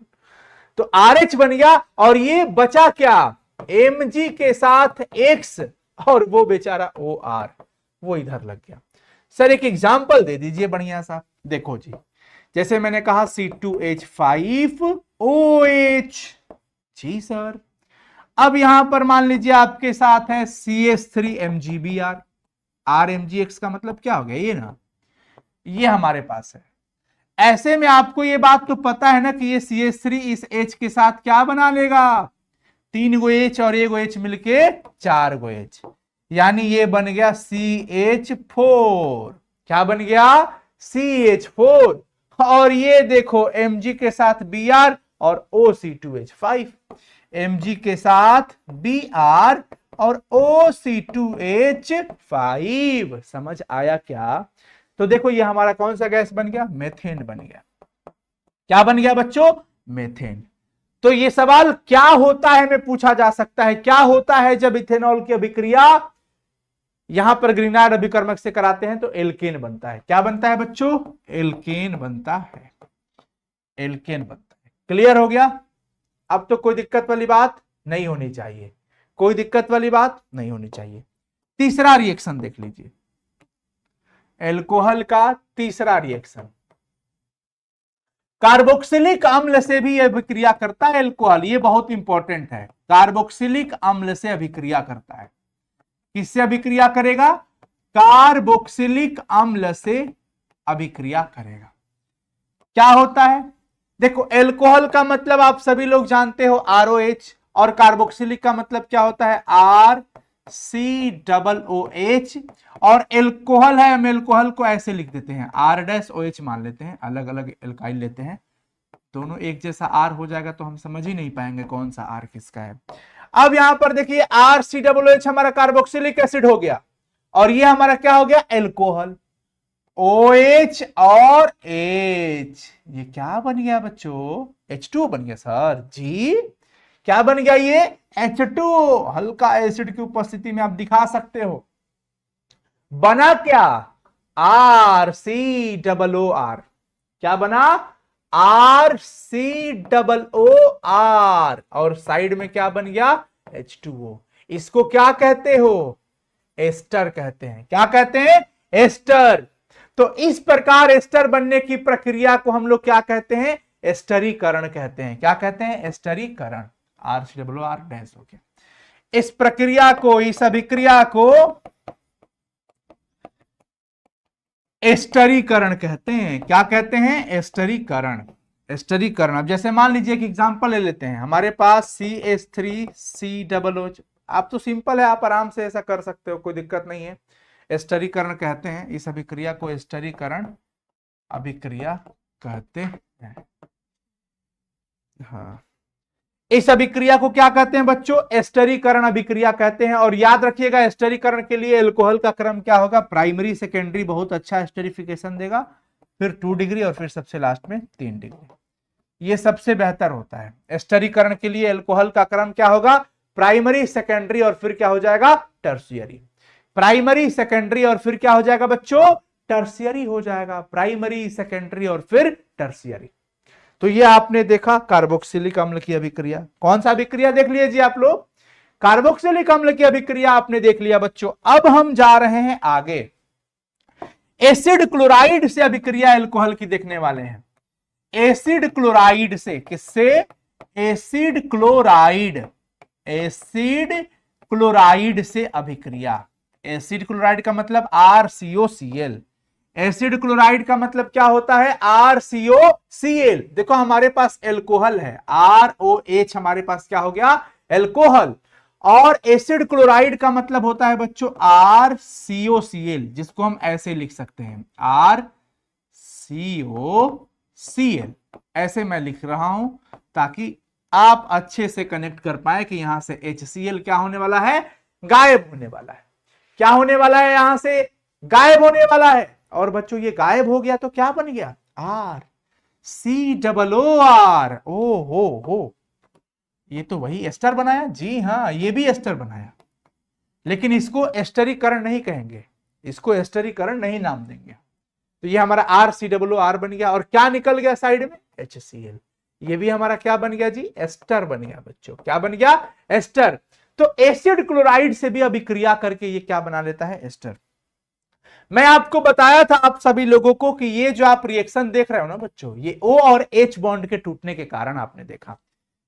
तो RH बन गया, और ये बचा क्या, Mg के साथ X, और वो बेचारा OR, वो इधर लग गया। सर एक एग्जाम्पल दे दीजिए बढ़िया सा। देखो जी, जैसे मैंने कहा C2H5OH, जी सर। अब यहां पर मान लीजिए आपके साथ है CH3MgBr, RMgX का मतलब क्या हो गया, ये ना, ये हमारे पास है। ऐसे में आपको ये बात तो पता है ना कि ये CH3 इस H के साथ क्या बना लेगा, 3 गो H और 1 गो H मिलके 4 गो H, यानी ये बन गया CH4। क्या बन गया, CH4। और ये देखो Mg के साथ Br और OC2H5, Mg के साथ Br और OC2H5। समझ आया क्या। तो देखो ये हमारा कौन सा गैस बन गया, मेथेन बन गया। क्या बन गया बच्चों, मेथेन। तो ये सवाल क्या होता है में पूछा जा सकता है, क्या होता है जब इथेनॉल की अभिक्रिया यहां पर ग्रीनाइड अभिकर्मक से कराते हैं तो एल्केन बनता है। क्या बनता है बच्चों? एल्केन बनता है, एल्केन बनता है। क्लियर हो गया? अब तो कोई दिक्कत वाली बात नहीं होनी चाहिए, कोई दिक्कत वाली बात नहीं होनी चाहिए। तीसरा रिएक्शन देख लीजिए, एल्कोहल का तीसरा रिएक्शन, कार्बोक्सिलिक अम्ल से भी अभिक्रिया करता है एल्कोहल। ये बहुत इंपॉर्टेंट है, कार्बोक्सिलिक अम्ल से अभिक्रिया करता है। किससे अभिक्रिया करेगा? कार्बोक्सिलिक अम्ल से अभिक्रिया करेगा। क्या होता है? देखो, एल्कोहल का मतलब आप सभी लोग जानते हो ROH, और कार्बोक्सिलिक का मतलब क्या होता है? RCOOH। और एल्कोहल है, हम एल्कोहल को ऐसे लिख देते हैं R-OH मान लेते हैं, अलग अलग एल्काइल लेते हैं, दोनों एक जैसा R हो जाएगा तो हम समझ ही नहीं पाएंगे कौन सा R किसका है। अब यहां पर देखिए RCOOH हमारा कार्बोक्सिलिक एसिड हो गया, और ये हमारा क्या हो गया? एल्कोहल। OH और H, ये क्या बन गया बच्चों? H2 बन गया सर जी। क्या बन गया ये? H2। हल्का एसिड की उपस्थिति में आप दिखा सकते हो। बना क्या? RCOOR। क्या बना? RCOOR। और साइड में क्या बन गया? H2O। इसको क्या कहते हो? एस्टर कहते हैं। क्या कहते हैं? एस्टर। तो इस प्रकार एस्टर बनने की प्रक्रिया को हम लोग क्या कहते हैं? एस्टरीकरण कहते हैं। क्या कहते हैं? एस्टरीकरण। RCOOR डैश हो गया। इस प्रक्रिया को, इस अभिक्रिया को एस्टरीकरण कहते हैं। क्या कहते हैं? एस्टरीकरण। एस्टरीकरण। अब जैसे मान लीजिए एक एग्जांपल ले लेते हैं, हमारे पास CH3COOH। आप तो सिंपल है, आप आराम से ऐसा कर सकते हो, कोई दिक्कत नहीं है। एस्टरीकरण कहते हैं इस अभिक्रिया को, एस्टरीकरण अभिक्रिया कहते हैं। हाँ, इस अभिक्रिया को क्या कहते हैं बच्चों? एस्टरीकरण अभिक्रिया कहते हैं। और याद रखिएगा, एस्टरीकरण के लिए एल्कोहल का क्रम क्या होगा? प्राइमरी, सेकेंडरी बहुत अच्छा एस्टरीफिकेशन देगा, फिर 2 डिग्री, और फिर सबसे लास्ट में 3 डिग्री। ये सबसे बेहतर होता है। एस्टरीकरण के लिए एल्कोहल का क्रम क्या होगा? प्राइमरी, सेकेंडरी, और फिर क्या हो जाएगा? टर्शियरी। प्राइमरी, सेकेंडरी, और फिर क्या हो जाएगा बच्चों? टर्शियरी हो जाएगा। प्राइमरी, सेकेंडरी, और फिर टर्शियरी। तो ये आपने देखा कार्बोक्सिलिक अम्ल की अभिक्रिया। कौन सा अभिक्रिया देख लीजिए आप लोग? कार्बोक्सिलिक अम्ल की अभिक्रिया आपने देख लिया बच्चों। अब हम जा रहे हैं आगे, एसिड क्लोराइड से अभिक्रिया एल्कोहल की देखने वाले हैं। एसिड क्लोराइड से, किससे? एसिड क्लोराइड, एसिड क्लोराइड से अभिक्रिया। एसिड क्लोराइड का मतलब RCOCl। एसिड क्लोराइड का मतलब क्या होता है? RCOCl। देखो हमारे पास एल्कोहल है, ROH हमारे पास क्या हो गया? एल्कोहल। और एसिड क्लोराइड का मतलब होता है बच्चों RCOCl, जिसको हम ऐसे लिख सकते हैं RCOCl। ऐसे मैं लिख रहा हूं ताकि आप अच्छे से कनेक्ट कर पाए कि यहां से HCl क्या होने वाला है? गायब होने वाला है। क्या होने वाला है? यहां से गायब होने वाला है। और बच्चों ये गायब हो गया तो क्या बन गया? RCOOR। ओ हो, ये तो वही एस्टर बनाया। जी हाँ, ये भी एस्टर बनाया, लेकिन इसको एस्टरीकरण नहीं कहेंगे, इसको एस्टरीकरण नहीं नाम देंगे। तो ये हमारा RCOOR बन गया, और क्या निकल गया साइड में? HCl। ये भी हमारा क्या बन गया जी? एस्टर बन गया बच्चों। क्या बन गया? एस्टर। तो एसिड क्लोराइड से भी अभिक्रिया करके ये क्या बना लेता है? एस्टर। मैं आपको बताया था आप सभी लोगों को कि ये जो आप रिएक्शन देख रहे हो ना बच्चों, ये O और H बॉन्ड के टूटने के कारण आपने देखा,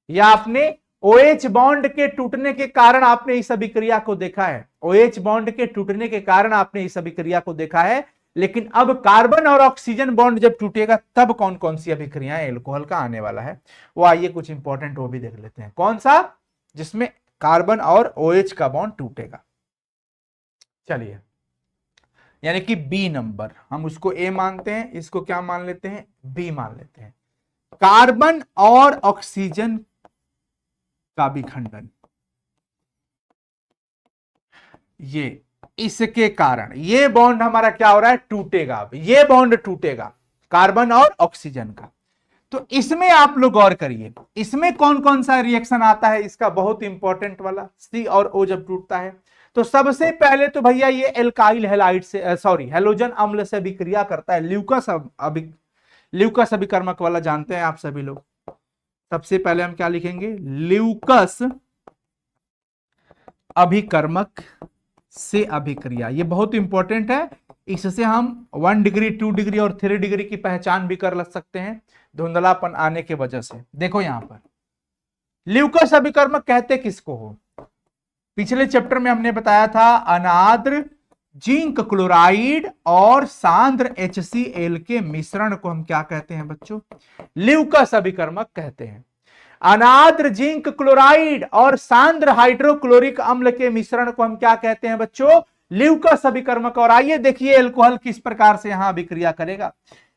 या आपने OH बॉन्ड के टूटने के कारण आपने इस अभिक्रिया को देखा है। OH बॉन्ड के टूटने के कारण आपने इस अभिक्रिया को देखा है। लेकिन अब कार्बन और ऑक्सीजन बॉन्ड जब टूटेगा तब कौन कौन सी अभिक्रियाएं एल्कोहल का आने वाला है, वो आइए कुछ इंपॉर्टेंट वो भी देख लेते हैं। कौन सा? जिसमें कार्बन और OH का बॉन्ड टूटेगा। चलिए, यानी कि B नंबर, हम उसको A मानते हैं, इसको क्या मान लेते हैं? B मान लेते हैं। कार्बन और ऑक्सीजन का विखंडन, ये इसके कारण ये बॉन्ड हमारा क्या हो रहा है? टूटेगा। अब ये बॉन्ड टूटेगा कार्बन और ऑक्सीजन का। तो इसमें आप लोग गौर करिए, इसमें कौन कौन सा रिएक्शन आता है, इसका बहुत इंपॉर्टेंट वाला सी और ओ जब टूटता है तो सबसे पहले तो भैया ये एल्काइल हैलाइड से सॉरी हैलोजन अम्ल से अभिक्रिया करता है। ल्यूकस अभिकर्मक वाला जानते हैं आप सभी लोग। सबसे पहले हम क्या लिखेंगे, ल्यूकस अभिकर्मक से अभिक्रिया, ये बहुत इंपॉर्टेंट है। इससे हम 1 डिग्री 2 डिग्री और 3 डिग्री की पहचान भी कर सकते हैं धुंधलापन आने की वजह से। देखो यहां पर ल्यूकस अभिकर्मक कहते किसको हो, पिछले चैप्टर में हमने बताया था अनाद्र जिंक क्लोराइड और सांद्र HCl के मिश्रण को हम क्या कहते हैं बच्चों, ल्यूकस अभिकर्मक कहते हैं। अनाद्र जिंक क्लोराइड और सांद्र हाइड्रोक्लोरिक अम्ल के मिश्रण को हम क्या कहते हैं बच्चों, ल्यूकस अभिकर्मक। और आइए देखिए एल्कोहल किस प्रकार से यहां अभिक्रिया करेगा।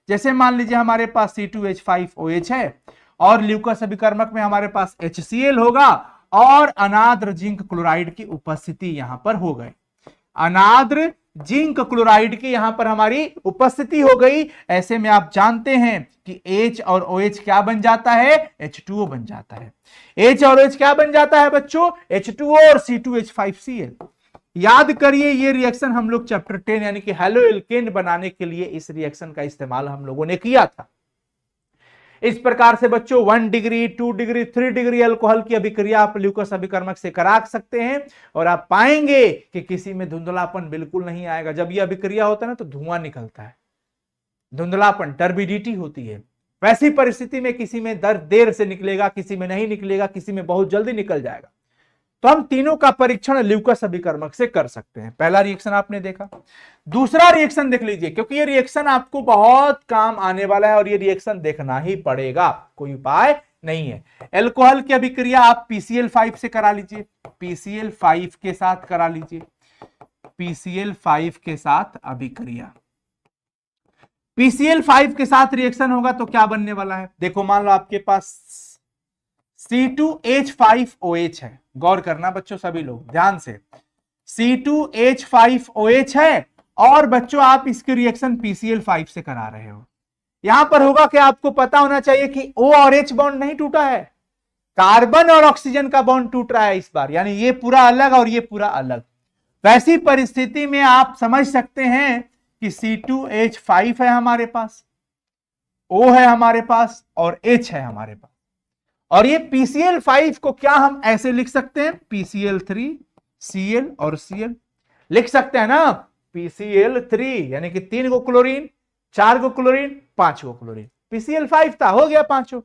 जैसे मान लीजिए हमारे पास C2H5OH है और ल्यूकस अभिकर्मक में हमारे पास HCl होगा और अनाद्र जिंक क्लोराइड की उपस्थिति यहां पर हो गई। अनाद्र जिंक क्लोराइड की यहां पर हमारी उपस्थिति हो गई। ऐसे में आप जानते हैं कि H और OH क्या बन जाता है, H2O बन जाता है। H और OH क्या बन जाता है बच्चों, H2O और C2H5Cl। याद करिए ये रिएक्शन हम लोग चैप्टर 10 यानी कि हेलो एल्केन बनाने के लिए इस रिएक्शन का इस्तेमाल हम लोगों ने किया था। इस प्रकार से बच्चों 1 डिग्री 2 डिग्री 3 डिग्री अल्कोहल की अभिक्रिया आप ल्यूकस अभिकर्मक से करा सकते हैं और आप पाएंगे कि किसी में धुंधलापन बिल्कुल नहीं आएगा। जब यह अभिक्रिया होता है ना तो धुआं निकलता है, धुंधलापन टर्बिडिटी होती है। वैसी परिस्थिति में किसी में दर्द देर से निकलेगा, किसी में नहीं निकलेगा, किसी में बहुत जल्दी निकल जाएगा। तो हम तीनों का परीक्षण ल्यूकस अभिकर्मक से कर सकते हैं। पहला रिएक्शन आपने देखा। दूसरा रिएक्शन देख लीजिए क्योंकि ये रिएक्शन आपको बहुत काम आने वाला है और ये रिएक्शन देखना ही पड़ेगा, कोई उपाय नहीं है। एल्कोहल की अभिक्रिया आप PCl5 से करा लीजिए, PCl5 के साथ करा लीजिए, PCl5 के साथ अभिक्रिया। PCl5 के साथ रिएक्शन होगा तो क्या बनने वाला है, देखो मान लो आपके पास C2H5OH है। गौर करना बच्चों सभी लोग ध्यान से, C2H5OH है और बच्चों आप इसकी रिएक्शन PCl5 से करा रहे हो। यहां पर होगा कि आपको पता होना चाहिए कि O और H बॉन्ड नहीं टूटा है, कार्बन और ऑक्सीजन का बॉन्ड टूट रहा है इस बार, यानी ये पूरा अलग और ये पूरा अलग। वैसी परिस्थिति में आप समझ सकते हैं कि C2H5 है हमारे पास, O है हमारे पास और H है हमारे पास। और ये PCl5 को क्या हम ऐसे लिख सकते हैं, PCl3 Cl और Cl लिख सकते हैं ना, PCl3 यानी कि 3 गो क्लोरीन, 4 गो क्लोरीन, 5 गो क्लोरीन। PCl5 था, हो गया 5।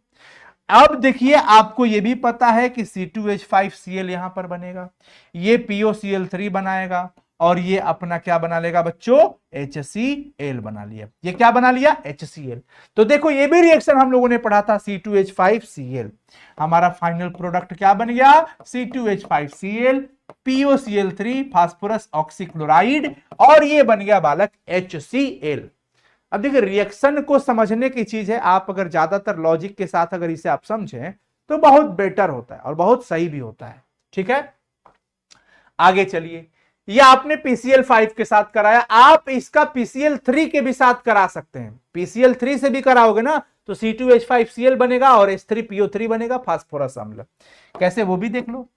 अब देखिए आपको यह भी पता है कि C2H5Cl यहां पर बनेगा, ये POCl3 बनाएगा और ये अपना क्या बना लेगा बच्चों, HCl बना लिया। ये क्या बना लिया, HCl। तो देखो ये भी रिएक्शन हम लोगों ने पढ़ा था C2H5Cl। हमारा फाइनल प्रोडक्ट क्या बन गया, C2H5Cl, POCl3 फास्फोरस ऑक्सीक्लोराइड और ये बन गया बालक HCl। अब देखिए रिएक्शन को समझने की चीज है, आप अगर ज्यादातर लॉजिक के साथ अगर इसे आप समझें तो बहुत बेटर होता है और बहुत सही भी होता है। ठीक है, आगे चलिए। ये आपने PCl5 के साथ कराया, आप इसका PCl3 के भी साथ करा सकते हैं। PCl3 से भी कराओगे ना तो C2H5Cl बनेगा और H3PO3 बनेगा फास्फोरस अम्ल। कैसे वो भी देख लो,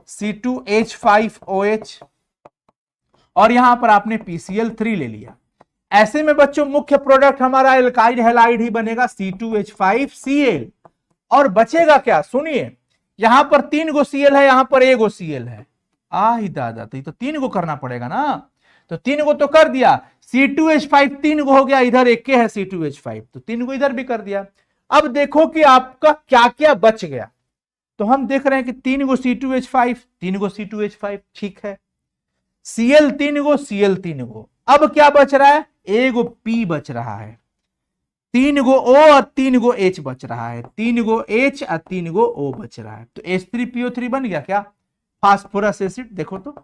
C2H5OH और यहां पर आपने PCl3 ले लिया। ऐसे में बच्चों मुख्य प्रोडक्ट हमारा एल्काइल हैलाइड ही बनेगा C2H5Cl और बचेगा क्या, सुनिए यहां पर 3 गो Cl है, यहां पर 1 गो Cl है। ही दादा, तो 3 गो करना पड़ेगा ना, तो 3 गो तो कर दिया। C2H5 3 गो हो गया, इधर एक है C2H5 तो 3 गो इधर भी कर दिया। अब देखो कि आपका क्या क्या बच गया, तो हम देख रहे हैं कि 3 गो C2H5, 3 गो C2H5, ठीक है। Cl 3 गो, Cl 3 गो, अब क्या बच रहा है, 1 गो P बच रहा है, 3 गो O और 3 गो H बच रहा है, 3 गो H और 3 गो O बच रहा है। तो H3PO3 बन गया क्या, फास्फोरस एसिड। देखो तो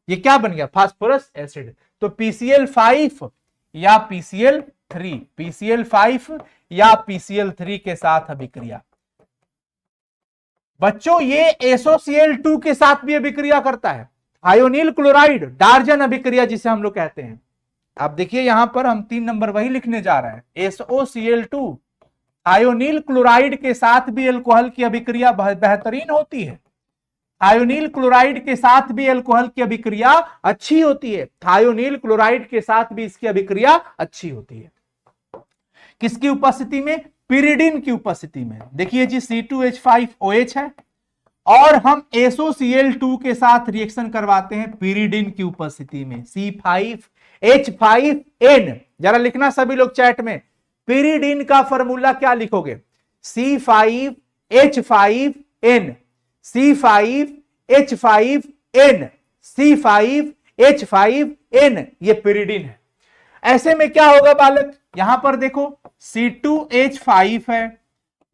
ये क्या बन गया, फास्फोरस एसिड। तो PCl5 या PCl3, PCl5 या PCl3 के साथ अभिक्रिया। बच्चों ये SOCl2 के साथ भी अभिक्रिया करता है, आयोनिल क्लोराइड डार्जन अभिक्रिया जिसे हम लोग कहते हैं। आप देखिए यहां पर हम 3 नंबर वही लिखने जा रहे हैं, SOCl2 थायोनील क्लोराइड के साथ भी अल्कोहल की अभिक्रिया बेहतरीन होती है। थायोनील क्लोराइड के साथ भी अल्कोहल की अभिक्रिया अच्छी होती है। थायोनील क्लोराइड के साथ भी इसकी अभिक्रिया अच्छी होती है। किसकी उपस्थिति में? पिरिडिन की उपस्थिति में। देखिए जी C2H5OH है और हम SOCl2 के साथ रिएक्शन करवाते हैं पिरिडिन की उपस्थिति में, C5H5N। जरा लिखना सभी लोग चैट में, पिरिडिन का फॉर्मूला क्या लिखोगे? C5H5N, C5H5N, C5H5N, ये पिरिडिन है। ऐसे में क्या होगा बालक? यहां पर देखो C2H5 है,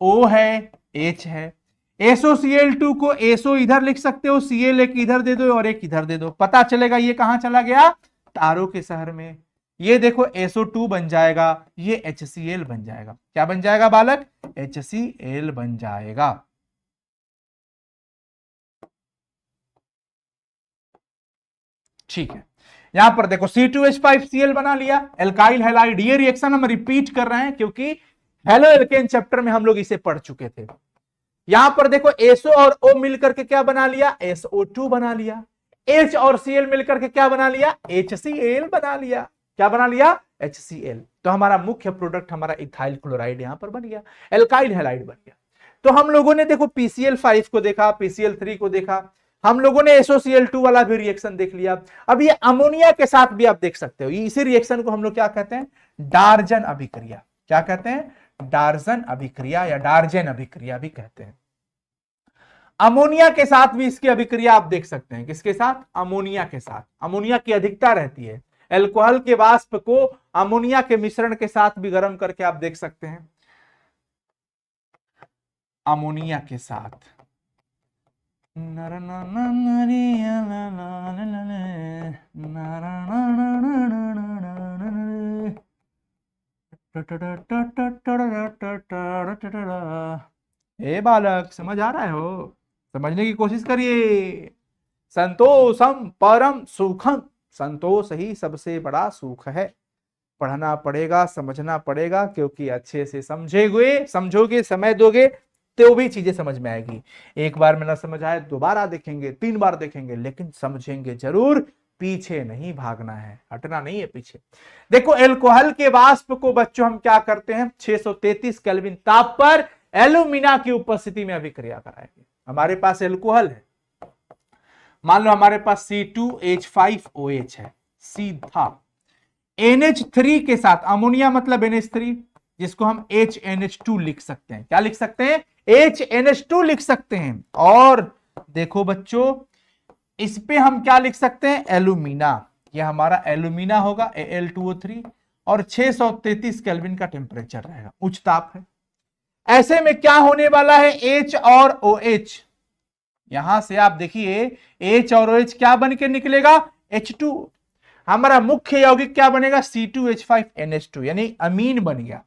O है, H है। SOCl2 को SO इधर लिख सकते हो, Cl एक इधर दे दो और एक इधर दे दो, पता चलेगा ये कहां चला गया? तारों के शहर में। ये देखो SO2 बन जाएगा, ये HCl बन जाएगा। क्या बन जाएगा बालक? HCl बन जाएगा। ठीक है, यहां पर देखो C2H5Cl बना लिया, एल्काइल हैलाइड। ये रिएक्शन हम रिपीट कर रहे हैं क्योंकि हेलो एल्केन चैप्टर में हम लोग इसे पढ़ चुके थे। यहां पर देखो SO और O मिलकर के क्या बना लिया? SO2 बना लिया। H और Cl मिलकर के क्या बना लिया? HCl बना लिया। क्या बना लिया? HCl। तो हमारा मुख्य प्रोडक्ट हमारा इथाइल क्लोराइड यहां पर बन गया, एल्काइल हैलाइड बन गया। तो हम लोगों ने देखो PCl5 को देखा, PCl3 को देखा, हम लोगों ने SOCl2 वाला भी रिएक्शन देख लिया। अब ये अमोनिया के साथ भी आप देख सकते हो। इसी रिएक्शन को हम लोग क्या कहते हैं? डार्जन अभिक्रिया। क्या कहते हैं? डार्जन अभिक्रिया या डार्जन अभिक्रिया भी कहते हैं। अमोनिया के साथ भी इसकी अभिक्रिया आप देख सकते हैं। किसके साथ? अमोनिया के साथ। अमोनिया की अधिकता रहती है। अल्कोहल के वाष्प को अमोनिया के मिश्रण के साथ भी गर्म करके आप देख सकते हैं। अमोनिया के साथ ए बालक, समझ आ रहा है हो? समझने की कोशिश करिए। संतोषम परम सुखम, संतोष ही सबसे बड़ा सुख है। पढ़ना पड़ेगा, समझना पड़ेगा, क्योंकि अच्छे से समझोगे, समय दोगे तो भी चीजें समझ में आएगी। एक बार में ना समझ आए, दोबारा देखेंगे, 3 बार देखेंगे, लेकिन समझेंगे जरूर। पीछे नहीं भागना है, हटना नहीं है पीछे। देखो एल्कोहल के वाष्प को बच्चों हम क्या करते हैं? 633 केल्विन ताप पर एल्यूमिना की उपस्थिति में अभिक्रिया कराएंगे। हमारे पास एल्कोहल है, मान लो हमारे पास C2H5OH है, सीधा NH3 के साथ, अमोनिया मतलब NH3, जिसको हम HNH2 लिख सकते हैं। क्या लिख सकते हैं? HNH2 लिख सकते हैं। और देखो बच्चों, इस पे हम क्या लिख सकते हैं? एल्यूमिना। यह हमारा एल्यूमिना होगा, Al2O3, और 633 केल्विन का टेम्परेचर रहेगा, उच्च ताप है। ऐसे में क्या होने वाला है? H और OH, यहां से आप देखिए H और OH क्या बन के निकलेगा? H2। हमारा मुख्य यौगिक क्या बनेगा? C2H5NH2, यानी अमीन बन गया।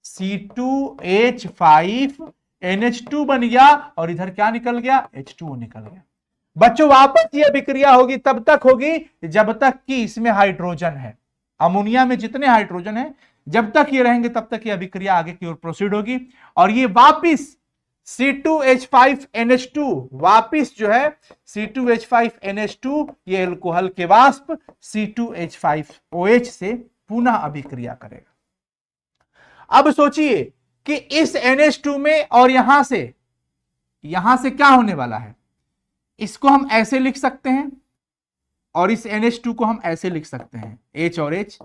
C2H5NH2 बन गया और इधर क्या निकल गया? H2O निकल गया। बच्चों वापस ये अभिक्रिया होगी, तब तक होगी जब तक कि इसमें हाइड्रोजन है। अमोनिया में जितने हाइड्रोजन है, जब तक ये रहेंगे तब तक ये अभिक्रिया आगे की ओर प्रोसीड होगी। और ये वापिस C2H5NH2 वापिस जो है C2H5NH2 ये अल्कोहल के वाष्प C2H5OH से पुनः अभिक्रिया करेगा। अब सोचिए कि इस NH2 में और यहां से क्या होने वाला है? इसको हम ऐसे लिख सकते हैं और इस NH2 को हम ऐसे लिख सकते हैं, H और H,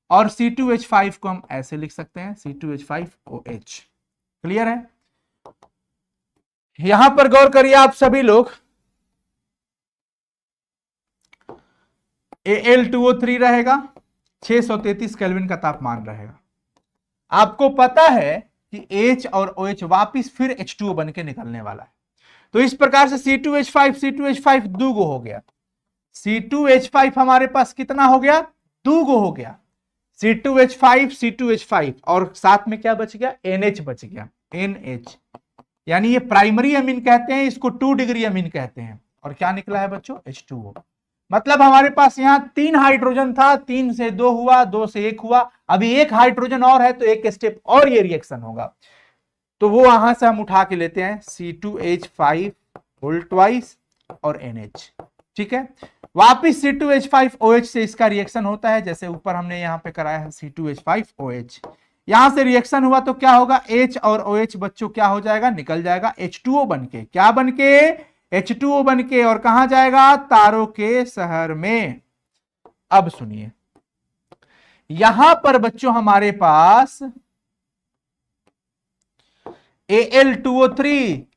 और C2H5 को हम ऐसे लिख सकते हैं, C2H5OH। क्लियर है? यहां पर गौर करिए आप सभी लोग, Al2O3 रहेगा, 633 केल्विन का तापमान रहेगा। आपको पता है कि H और OH वापिस फिर H2O बन के निकलने वाला है। तो इस प्रकार से C2H5 दूगो हो गया। C2H5 हमारे पास कितना हो गया? दूगो हो गया। C2H5 और साथ में क्या बच गया? NH बच गया, NH। यानी ये प्राइमरी अमीन कहते हैं, इसको 2 डिग्री अमीन कहते हैं। और क्या निकला है बच्चों? H2O। मतलब हमारे पास यहां 3 हाइड्रोजन था, 3 से 2 हुआ, 2 से 1 हुआ, अभी 1 हाइड्रोजन और है तो एक स्टेप और ये रिएक्शन होगा, तो वो वहां से हम उठा के लेते हैं C2H5 होल ट्वाइस और NH। ठीक है, वापिस C2H5OH से इसका रिएक्शन होता है, जैसे ऊपर हमने यहां पे कराया है C2H5OH, यहां से रिएक्शन हुआ तो क्या होगा, H और OH बच्चों क्या हो जाएगा, निकल जाएगा H2O बनके, क्या बनके, H2O बनके, और कहां जाएगा, तारों के शहर में। अब सुनिए, यहां पर बच्चों हमारे पास Al2O3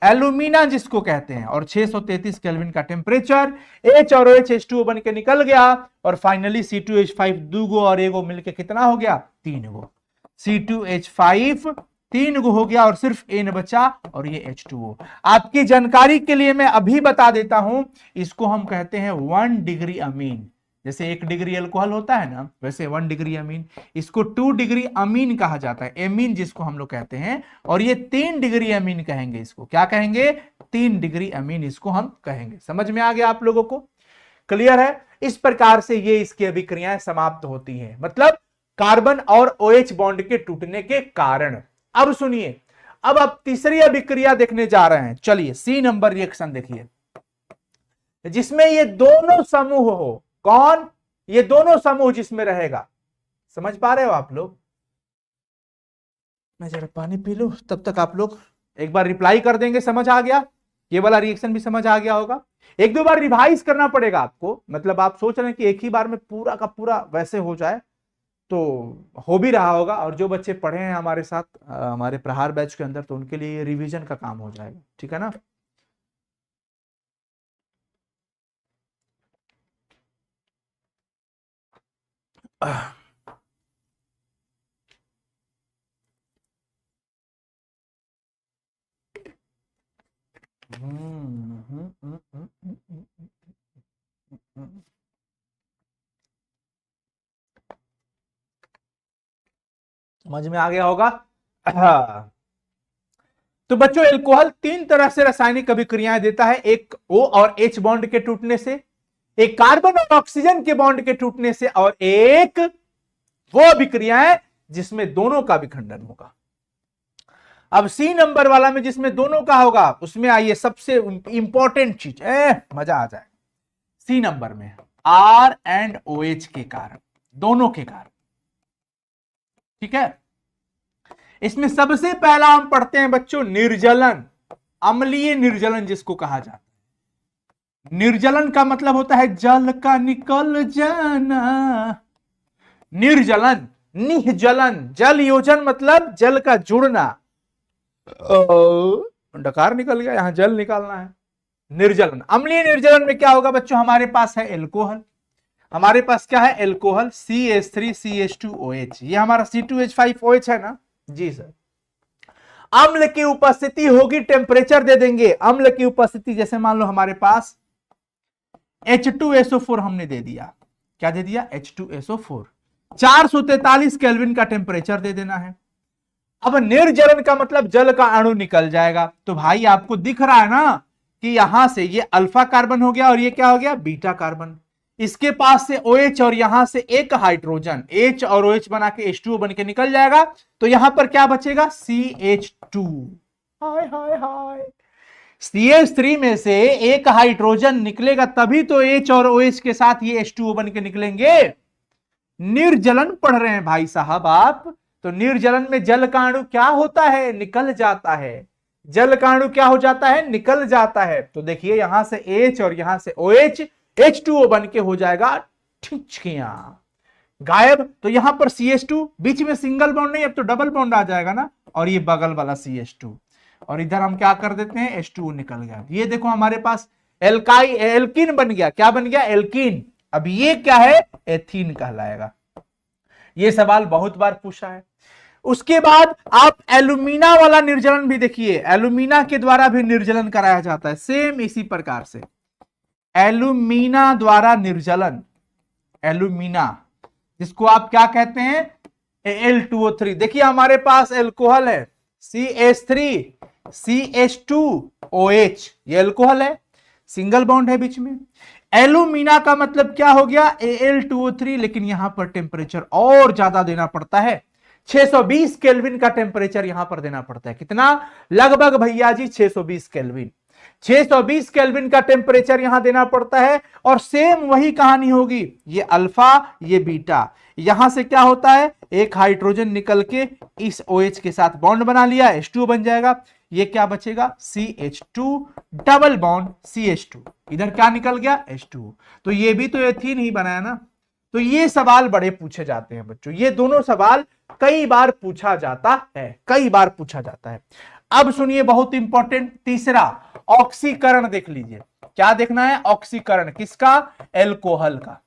एल्यूमिना जिसको कहते हैं, और 633 केल्विन का टेम्परेचर, H और OH H2O बन के निकल गया, और फाइनली C2H5 दो गो और एगो मिलके कितना हो गया, 3 गो, C2H5 3 गो हो गया, और सिर्फ N बचा, और ये H2O। आपकी जानकारी के लिए मैं अभी बता देता हूं, इसको हम कहते हैं 1 डिग्री अमीन, जैसे 1 डिग्री अल्कोहल होता है ना, वैसे 1 डिग्री अमीन, इसको 2 डिग्री अमीन कहा जाता है, एमीन जिसको हम लोग कहते हैं, और ये 3 डिग्री अमीन कहेंगे, इसको क्या कहेंगे, 3 डिग्री अमीन इसको हम कहेंगे। समझ में आ गया आप लोगों को, क्लियर है। इस प्रकार से ये इसकी अभिक्रियाएं समाप्त होती हैं, मतलब कार्बन और OH बॉन्ड के टूटने के कारण। अब सुनिए, अब आप तीसरी अभिक्रिया देखने जा रहे हैं, चलिए C नंबर रिएक्शन देखिए, जिसमें ये दोनों समूह हो, कौन, ये दोनों समूह जिसमें रहेगा, समझ पा रहे हो आप लोग, मैं जरा पानी पी लूं, तब तक आप लोग एक बार रिप्लाई कर देंगे, समझ आ गया, ये वाला रिएक्शन भी समझ आ गया होगा। एक दो बार रिवाइज करना पड़ेगा आपको, मतलब आप सोच रहे हैं कि एक ही बार में पूरा का पूरा वैसे हो जाए, तो हो भी रहा होगा, और जो बच्चे पढ़े हैं हमारे साथ हमारे प्रहार बैच के अंदर, तो उनके लिए रिवीजन का काम हो जाएगा, ठीक है ना। समझ में आ गया होगा। हाँ। तो बच्चों एल्कोहल 3 तरह से रासायनिक अभिक्रियाएं देता है, एक O और H बॉन्ड के टूटने से, एक कार्बन और ऑक्सीजन के बॉन्ड के टूटने से, और एक वो अभिक्रियाएं जिसमें दोनों का विखंडन होगा। अब C नंबर वाला में जिसमें दोनों का होगा, उसमें आइए सबसे इंपॉर्टेंट चीज, मजा आ जाए, C नंबर में R एंड OH के कारण, दोनों के कारण, ठीक है। इसमें सबसे पहला हम पढ़ते हैं बच्चों निर्जलन, अम्लीय निर्जलन जिसको कहा जाता है। निर्जलन का मतलब होता है जल का निकल जाना, निर्जलन, निजलन, जल योजन मतलब जल का जुड़ना, डकार निकल गया, यहां जल निकालना है, निर्जलन। अम्लीय निर्जलन में क्या होगा बच्चों, हमारे पास है एल्कोहल, हमारे पास क्या है, एल्कोहल CH3CH2OH, ये हमारा C2H5OH है ना जी सर। अम्ल की उपस्थिति होगी, टेम्परेचर दे देंगे, अम्ल की उपस्थिति, जैसे मान लो हमारे पास H2SO4 हमने दे दिया, क्या दे दिया, H2SO4, 443 केल्विन का टेम्परेचर दे देना है। अब निर्जलन का मतलब जल का अणु निकल जाएगा, तो भाई आपको दिख रहा है ना कि यहां से ये अल्फा कार्बन हो गया, और ये क्या हो गया, बीटा कार्बन, इसके पास से OH और यहां से एक हाइड्रोजन H और OH बना के H2O बन के निकल जाएगा, तो यहां पर क्या बचेगा, CH2। हाय हाय हाय, CH3 में से एक हाइड्रोजन निकलेगा तभी तो H और OH के साथ ये H2O बन के निकलेंगे। निर्जलन पढ़ रहे हैं भाई साहब आप, तो निर्जलन में जल का अणु क्या होता है, निकल जाता है, जल का अणु क्या हो जाता है, निकल जाता है। तो देखिए यहां से H और यहां से OH H2O बन के हो जाएगा ठिचकियां गायब, तो यहां पर CH2, बीच में सिंगल बॉन्ड नहीं, अब तो डबल बॉन्ड आ जाएगा ना, और ये बगल वाला CH2, और इधर हम क्या कर देते हैं, H2O निकल गया। ये देखो हमारे पास एल्किन बन गया, क्या बन गया, एल्किन। अब ये क्या है, एथीन कहलाएगा। ये सवाल बहुत बार पूछा है। उसके बाद आप एल्यूमिना वाला निर्जलन भी देखिए, एल्यूमिना के द्वारा भी निर्जलन कराया जाता है, सेम इसी प्रकार से एल्यूमिना द्वारा निर्जलन, एल्यूमिना जिसको आप क्या कहते हैं, Al2O3। देखिए हमारे पास एल्कोहल है CH3CH2OH, ये एल्कोहल है, सिंगल बॉन्ड है बीच में, एल्यूमिना का मतलब क्या हो गया, Al2O3, लेकिन यहां पर टेम्परेचर और ज्यादा देना पड़ता है, 620 केल्विन का टेम्परेचर यहां पर देना पड़ता है। कितना, लगभग भैया जी 620 केल्विन, 620 केल्विन का टेम्परेचर यहां देना पड़ता है। और सेम वही कहानी होगी, ये अल्फा ये बीटा, यहां से क्या होता है, एक हाइड्रोजन निकल के इस OH के साथ बॉन्ड बना लिया, H2O बन जाएगा। ये क्या बचेगा, CH2 डबल बॉन्ड CH2, इधर क्या निकल गया, H2O। तो ये भी तो एथीन ही बनाया ना। तो ये सवाल बड़े पूछे जाते हैं बच्चों, ये दोनों सवाल कई बार पूछा जाता है, कई बार पूछा जाता है। अब सुनिए बहुत इंपॉर्टेंट तीसरा, ऑक्सीकरण देख लीजिए। क्या देखना है, ऑक्सीकरण किसका, एल्कोहल का।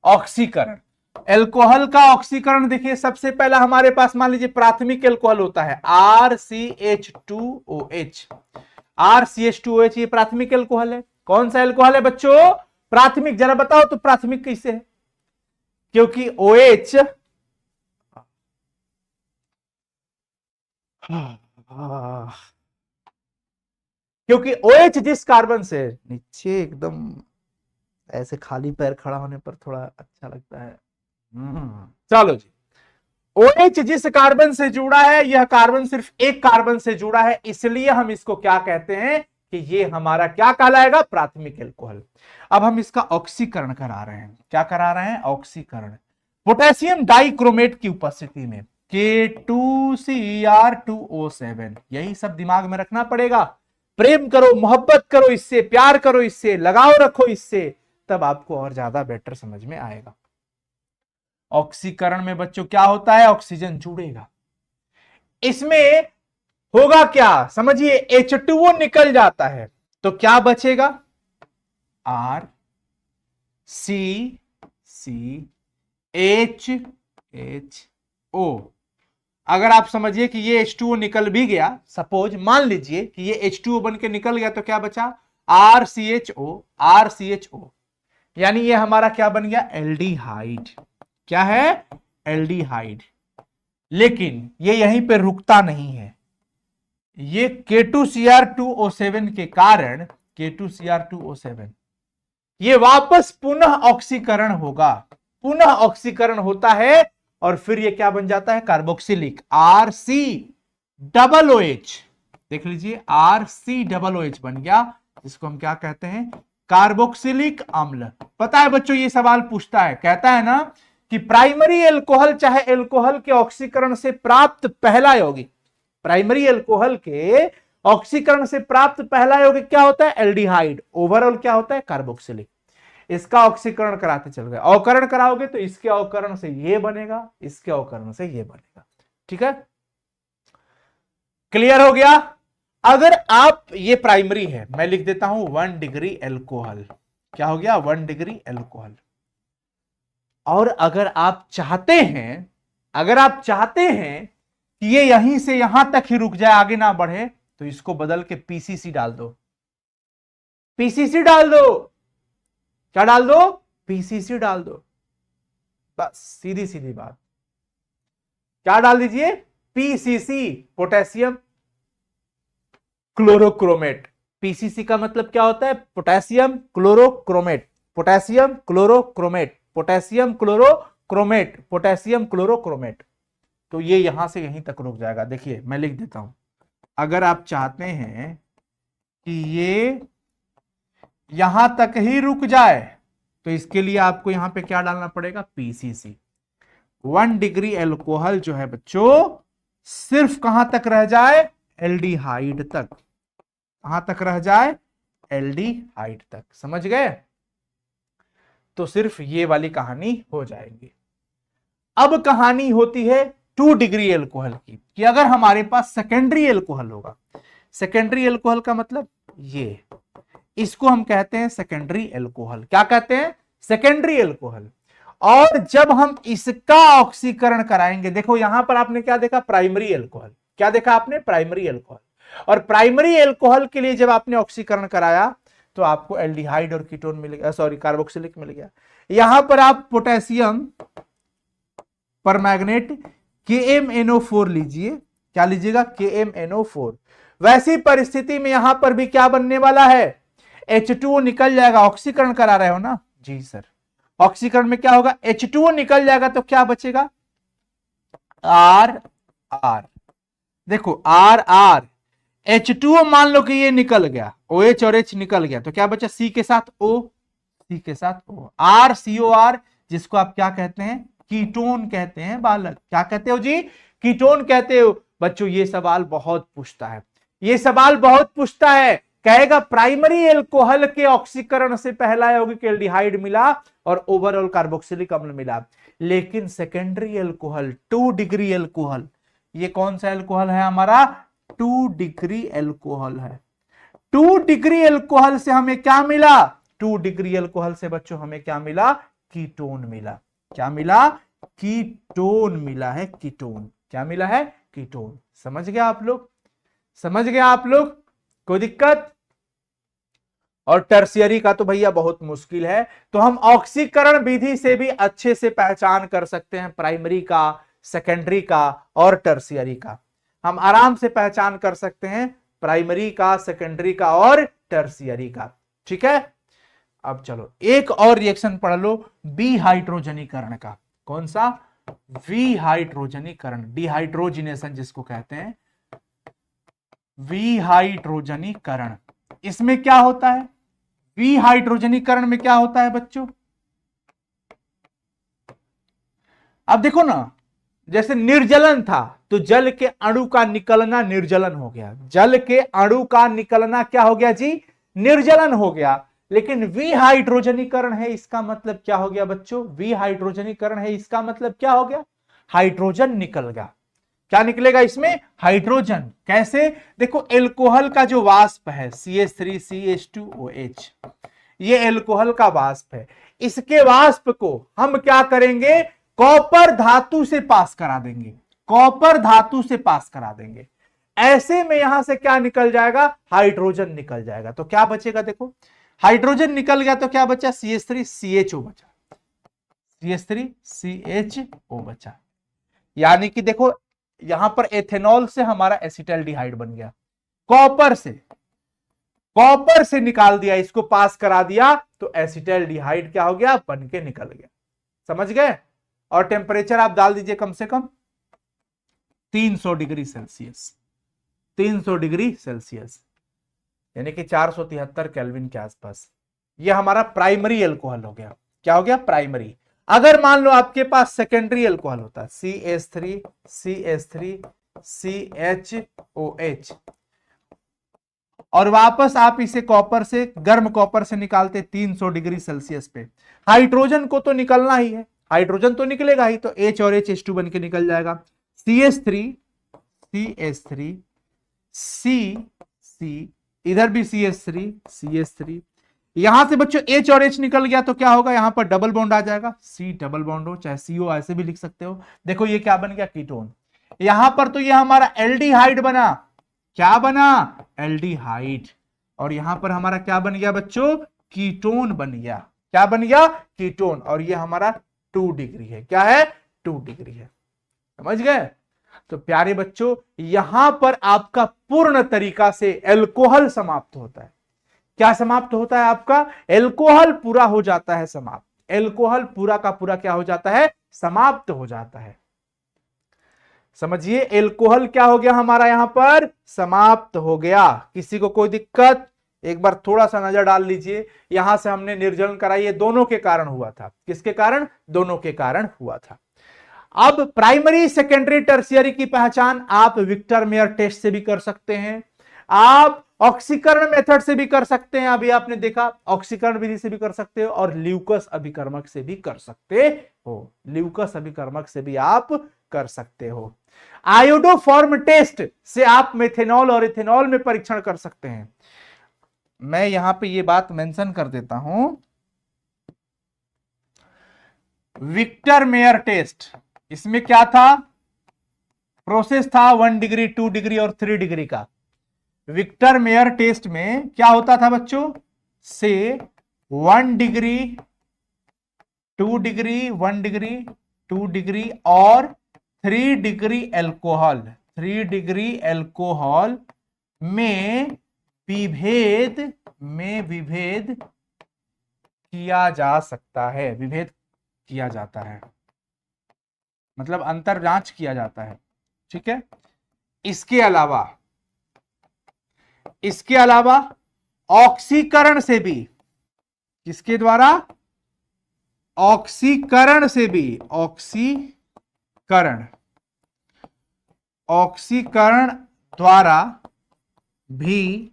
ऑक्सीकरण, एल्कोहल का ऑक्सीकरण देखिए, सबसे पहला हमारे पास मान लीजिए प्राथमिक एल्कोहल होता है RCH2OH, RCH2OH ये प्राथमिक एल्कोहल है। कौन सा एल्कोहल है बच्चों, प्राथमिक। जरा बताओ तो प्राथमिक कैसे है, क्योंकि OH क्योंकि OH जिस कार्बन से, नीचे एकदम ऐसे खाली पैर खड़ा होने पर थोड़ा अच्छा लगता है। चलो जी, OH जिस कार्बन से जुड़ा है, यह कार्बन सिर्फ एक कार्बन से जुड़ा है, इसलिए हम इसको क्या कहते हैं कि ये हमारा क्या कहलाएगा, प्राथमिक एल्कोहल। अब हम इसका ऑक्सीकरण करा रहे हैं। क्या करा रहे हैं, ऑक्सीकरण। पोटेशियम डाइक्रोमेट की उपस्थिति में K2Cr2O7, यही सब दिमाग में रखना पड़ेगा। प्रेम करो, मोहब्बत करो इससे, प्यार करो इससे, लगाव रखो इससे, तब आपको और ज्यादा बेटर समझ में आएगा। ऑक्सीकरण में बच्चों क्या होता है, ऑक्सीजन जुड़ेगा, इसमें होगा क्या, समझिए H2O निकल जाता है, तो क्या बचेगा, R C C H H O। अगर आप समझिए कि ये H2O निकल भी गया, सपोज मान लीजिए कि ये H2O बन के निकल गया, तो क्या बचा, RCHO RCHO, यानी ये हमारा क्या बन गया, एल्डिहाइड। क्या है, एल्डिहाइड। लेकिन ये यहीं पे रुकता नहीं है, ये K2Cr2O7 के कारण, K2Cr2O7 ये वापस पुनः ऑक्सीकरण होगा, पुनः ऑक्सीकरण होता है, और फिर ये क्या बन जाता है, कार्बोक्सिलिक, RCOOH। देख लीजिए RCOOH बन गया, इसको हम क्या कहते हैं, कार्बोक्सिलिक अम्ल। पता है बच्चों, ये सवाल पूछता है, कहता है ना कि प्राइमरी एल्कोहल चाहे एल्कोहल के ऑक्सीकरण से प्राप्त पहला यौगिक, प्राइमरी एल्कोहल के ऑक्सीकरण से प्राप्त पहला यौगिक क्या होता है, एल्डिहाइड। ओवरऑल क्या होता है, कार्बोक्सिलिक। इसका ऑक्सीकरण कराते चल गए, अवकरण कराओगे तो इसके अवकरण से ये बनेगा, इसके अवकरण से ये बनेगा। ठीक है, क्लियर हो गया। अगर आप, ये प्राइमरी है, मैं लिख देता हूं 1 डिग्री एल्कोहल, क्या हो गया, 1 डिग्री एल्कोहल। और अगर आप चाहते हैं, अगर आप चाहते हैं कि ये यहीं से यहां तक ही रुक जाए, आगे ना बढ़े, तो इसको बदल के PCC डाल दो, PCC डाल दो। क्या डाल दो, PCC डाल दो, बस सीधी सीधी बात। क्या डाल दीजिए, PCC, पोटेशियम क्लोरोक्रोमेट। PCC का मतलब क्या होता है, potassium chlorochromate, potassium chlorochromate, potassium chlorochromate, potassium chlorochromate. तो ये यहां से यहीं तक रुक जाएगा। देखिए मैं लिख देता हूं, अगर आप चाहते हैं कि ये यहां तक ही रुक जाए, तो इसके लिए आपको यहां पे क्या डालना पड़ेगा, PCC। 1 डिग्री एल्कोहल जो है बच्चों, सिर्फ कहां तक रह जाए, एल्डिहाइड तक। कहां तक रह जाए, एल्डिहाइड तक। समझ गए, तो सिर्फ ये वाली कहानी हो जाएगी। अब कहानी होती है 2 डिग्री एल्कोहल की, कि अगर हमारे पास सेकेंडरी एल्कोहल होगा। सेकेंडरी एल्कोहल का मतलब ये, इसको हम कहते हैं सेकेंडरी एल्कोहल। क्या कहते हैं, सेकेंडरी एल्कोहल। और जब हम इसका ऑक्सीकरण कराएंगे, देखो यहां पर आपने क्या देखा, प्राइमरी एल्कोहल। क्या देखा आपने, प्राइमरी एल्कोहल। और प्राइमरी एल्कोहल के लिए जब आपने ऑक्सीकरण कराया, तो आपको एल्डिहाइड और कीटोन मिल गया, सॉरी कार्बोक्सिलिक मिल गया। यहां पर आप पोटेशियम परमैंगनेट KMNO4 लीजिए। क्या लीजिएगा, KMNO4। वैसी परिस्थिति में यहां पर भी क्या बनने वाला है, H2O निकल जाएगा, ऑक्सीकरण करा रहे हो ना जी सर। ऑक्सीकरण में क्या होगा, H2O निकल जाएगा तो क्या बचेगा, R R। देखो R R, H2O मान लो कि ये निकल गया, OH और H निकल गया तो क्या बचा, C के साथ O, C के साथ O, RCOR, जिसको आप क्या कहते हैं, कीटोन कहते हैं बालक। क्या कहते हो जी, कीटोन कहते हो। बच्चों ये सवाल बहुत पूछता है, ये सवाल बहुत पूछता है, कहेगा प्राइमरी एल्कोहल के ऑक्सीकरण से पहला यौगिक एल्डिहाइड मिला और ओवरऑल कार्बोक्सिलिक अम्ल मिला, लेकिन सेकेंडरी एल्कोहल 2 डिग्री एल्कोहल, ये कौन सा एल्कोहल है हमारा, 2 डिग्री एल्कोहल है। 2 डिग्री एल्कोहल से हमें क्या मिला, 2 डिग्री एल्कोहल से बच्चों हमें क्या मिला, कीटोन मिला। क्या मिला, कीटोन मिला है, कीटोन। क्या मिला है, कीटोन। समझ गया आप लोग, समझ गया आप लोग, कोई दिक्कत। और टर्शियरी का तो भैया बहुत मुश्किल है, तो हम ऑक्सीकरण विधि से भी अच्छे से पहचान कर सकते हैं प्राइमरी का, सेकेंडरी का और टर्शियरी का। हम आराम से पहचान कर सकते हैं प्राइमरी का, सेकेंडरी का और टर्शियरी का। ठीक है, अब चलो एक और रिएक्शन पढ़ लो, बी हाइड्रोजनीकरण का। कौन सा, वी हाइड्रोजनीकरण, डिहाइड्रोजिनेशन जिसको कहते हैं, वी हाइड्रोजनीकरण। इसमें क्या होता है, वी हाइड्रोजनीकरण में क्या होता है बच्चों, अब देखो ना, जैसे निर्जलन था तो जल के अणु का निकलना निर्जलन हो गया, जल के अणु का निकलना क्या हो गया जी, निर्जलन हो गया। लेकिन विहाइड्रोजनीकरण है, इसका मतलब क्या हो गया बच्चों, विहाइड्रोजनीकरण है इसका मतलब क्या हो गया, हाइड्रोजन निकल गया। क्या निकलेगा इसमें, हाइड्रोजन। कैसे, देखो एल्कोहल का जो वाष्प है CH3CH2OH, ये एल्कोहल का वाष्प है, इसके वाष्प को हम क्या करेंगे, कॉपर धातु से पास करा देंगे, कॉपर धातु से पास करा देंगे। ऐसे में यहां से क्या निकल जाएगा, हाइड्रोजन निकल जाएगा। तो क्या बचेगा, देखो हाइड्रोजन निकल गया तो क्या बचा, CH3CHO बचा, CH3CHO बचा। यानी कि देखो यहां पर एथेनॉल से हमारा एसिटाल्डिहाइड बन गया, कॉपर से निकाल दिया, इसको पास करा दिया तो एसिटाल्डिहाइड क्या हो गया, बन के निकल गया। समझ गए। और टेम्परेचर आप डाल दीजिए कम से कम 300 डिग्री सेल्सियस, 300 डिग्री सेल्सियस यानी कि 473 केल्विन के आसपास। यह हमारा प्राइमरी एल्कोहल हो गया। क्या हो गया, प्राइमरी। अगर मान लो आपके पास सेकेंडरी एल्कोहल होता है, CH3CH3CHOH, और वापस आप इसे कॉपर से, गर्म कॉपर से निकालते 300 डिग्री सेल्सियस पे, हाइड्रोजन को तो निकलना ही है, हाइड्रोजन तो निकलेगा ही, तो H और H बन के निकल जाएगा, CH3 C, इधर भी CH3, यहां से बच्चों H और H निकल गया तो क्या होगा, यहां पर डबल बॉन्ड आ जाएगा, C डबल बॉन्ड हो चाहे CO ऐसे भी लिख सकते हो। देखो ये क्या बन गया, कीटोन। यहां पर तो ये हमारा एल्डिहाइड बना, क्या बना, एल्डिहाइड। और यहां पर हमारा क्या बन गया बच्चों, कीटोन बन गया। क्या बन गया, कीटोन। और ये हमारा 2 डिग्री है, क्या है, 2 डिग्री है। समझ गए। तो प्यारे बच्चों यहां पर आपका पूर्ण तरीका से एल्कोहल समाप्त होता है। क्या समाप्त होता है आपका, एल्कोहल पूरा हो जाता है समाप्त, एल्कोहल पूरा का पूरा क्या हो जाता है, समाप्त हो जाता है। समझिए एल्कोहल क्या हो गया हमारा, यहां पर समाप्त हो गया। किसी को कोई दिक्कत, एक बार थोड़ा सा नजर डाल लीजिए, यहां से हमने निर्जलन कराई, ये दोनों के कारण हुआ था। किसके कारण, दोनों के कारण हुआ था। अब प्राइमरी, सेकेंडरी, टर्शियरी की पहचान आप विक्टर मेयर टेस्ट से भी कर सकते हैं, आप ऑक्सीकरण मेथड से भी कर सकते हैं, अभी आपने देखा ऑक्सीकरण विधि से भी कर सकते हो, और ल्यूकस अभिकर्मक से भी कर सकते हो, ल्यूकस अभिकर्मक से भी आप कर सकते हो। आयोडोफॉर्म टेस्ट से आप मेथेनॉल और इथेनॉल में परीक्षण कर सकते हैं। मैं यहां पे ये बात मेंशन कर देता हूं, विक्टर मेयर टेस्ट, इसमें क्या था, प्रोसेस था 1 डिग्री, 2 डिग्री और 3 डिग्री का। विक्टर मेयर टेस्ट में क्या होता था बच्चों, से 1 डिग्री, 2 डिग्री, 1 डिग्री, 2 डिग्री और 3 डिग्री एल्कोहल, 3 डिग्री एल्कोहल में विभेद में विभेद किया जा सकता है, विभेद किया जाता है, मतलब अंतर जांच किया जाता है। ठीक है, इसके अलावा ऑक्सीकरण से भी, किसके द्वारा, ऑक्सीकरण से भी, ऑक्सीकरण द्वारा भी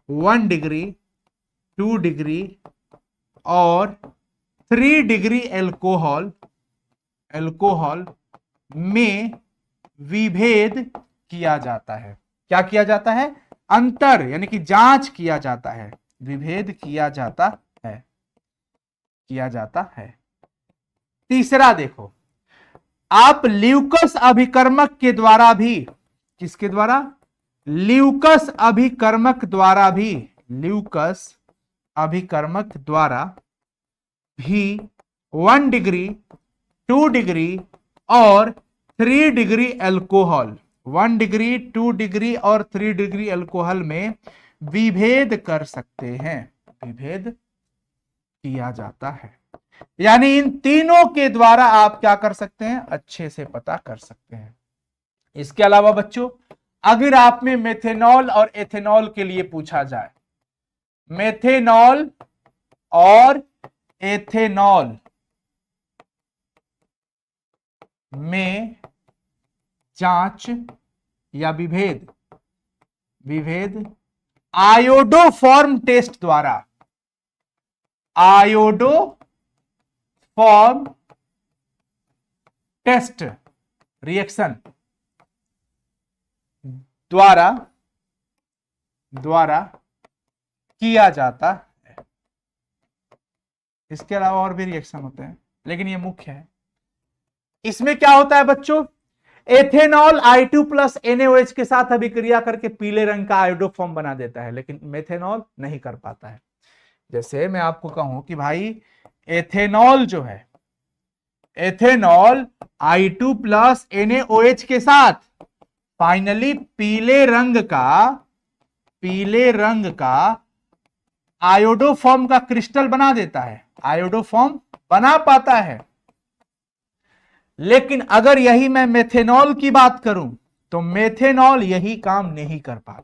1 डिग्री, 2 डिग्री और 3 डिग्री एल्कोहल में विभेद किया जाता है। क्या किया जाता है, अंतर यानी कि जांच किया जाता है, विभेद किया जाता है। तीसरा देखो, आप ल्यूकस अभिकर्मक के द्वारा भी, किसके द्वारा, ल्यूकस अभिकर्मक द्वारा भी 1 डिग्री, 2 डिग्री और 3 डिग्री एल्कोहल, 1 डिग्री, 2 डिग्री और 3 डिग्री एल्कोहल में विभेद कर सकते हैं, विभेद किया जाता है। यानी इन तीनों के द्वारा आप क्या कर सकते हैं, अच्छे से पता कर सकते हैं। इसके अलावा बच्चों, अगर आप में मेथेनॉल और एथेनॉल के लिए पूछा जाए, मेथेनॉल और एथेनॉल में जांच या विभेद आयोडोफॉर्म टेस्ट द्वारा, आयोडोफॉर्म टेस्ट रिएक्शन द्वारा किया जाता है। इसके अलावा और भी रिएक्शन होते हैं, लेकिन ये मुख्य है। इसमें क्या होता है बच्चों, एथेनॉल I2 प्लस NaOH के साथ अभिक्रिया करके पीले रंग का आयोडोफॉर्म बना देता है, लेकिन मेथेनॉल नहीं कर पाता है। जैसे मैं आपको कहूं कि भाई एथेनॉल जो है, एथेनॉल I2 प्लस NaOH के साथ फाइनली पीले रंग का आयोडोफॉर्म का क्रिस्टल बना देता है, आयोडोफॉर्म बना पाता है। लेकिन अगर यही मैं मेथेनॉल की बात करूं तो मेथेनॉल यही काम नहीं कर पाता,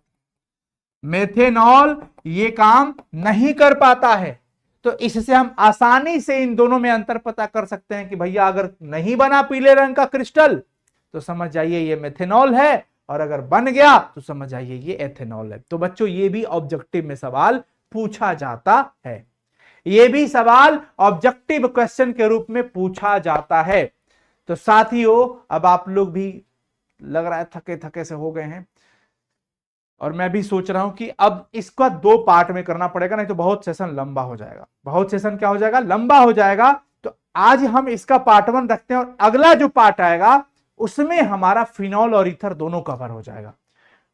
मेथेनॉल ये काम नहीं कर पाता है। तो इससे हम आसानी से इन दोनों में अंतर पता कर सकते हैं कि भैया अगर नहीं बना पीले रंग का क्रिस्टल तो समझ जाइए ये मेथेनॉल है, और अगर बन गया तो समझ जाइए ये एथेनॉल है। तो बच्चों ये भी ऑब्जेक्टिव में सवाल पूछा जाता है, ये भी सवाल ऑब्जेक्टिव क्वेश्चन के रूप में पूछा जाता है। तो साथियों, अब आप लोग भी लग रहा है थके थके से हो गए हैं, और मैं भी सोच रहा हूं कि अब इसका 2 पार्ट में करना पड़ेगा, नहीं तो बहुत सेशन लंबा हो जाएगा, बहुत सेशन क्या हो जाएगा, लंबा हो जाएगा। तो आज हम इसका पार्ट 1 रखते हैं, और अगला जो पार्ट आएगा उसमें हमारा फिनॉल और ईथर दोनों कवर हो जाएगा,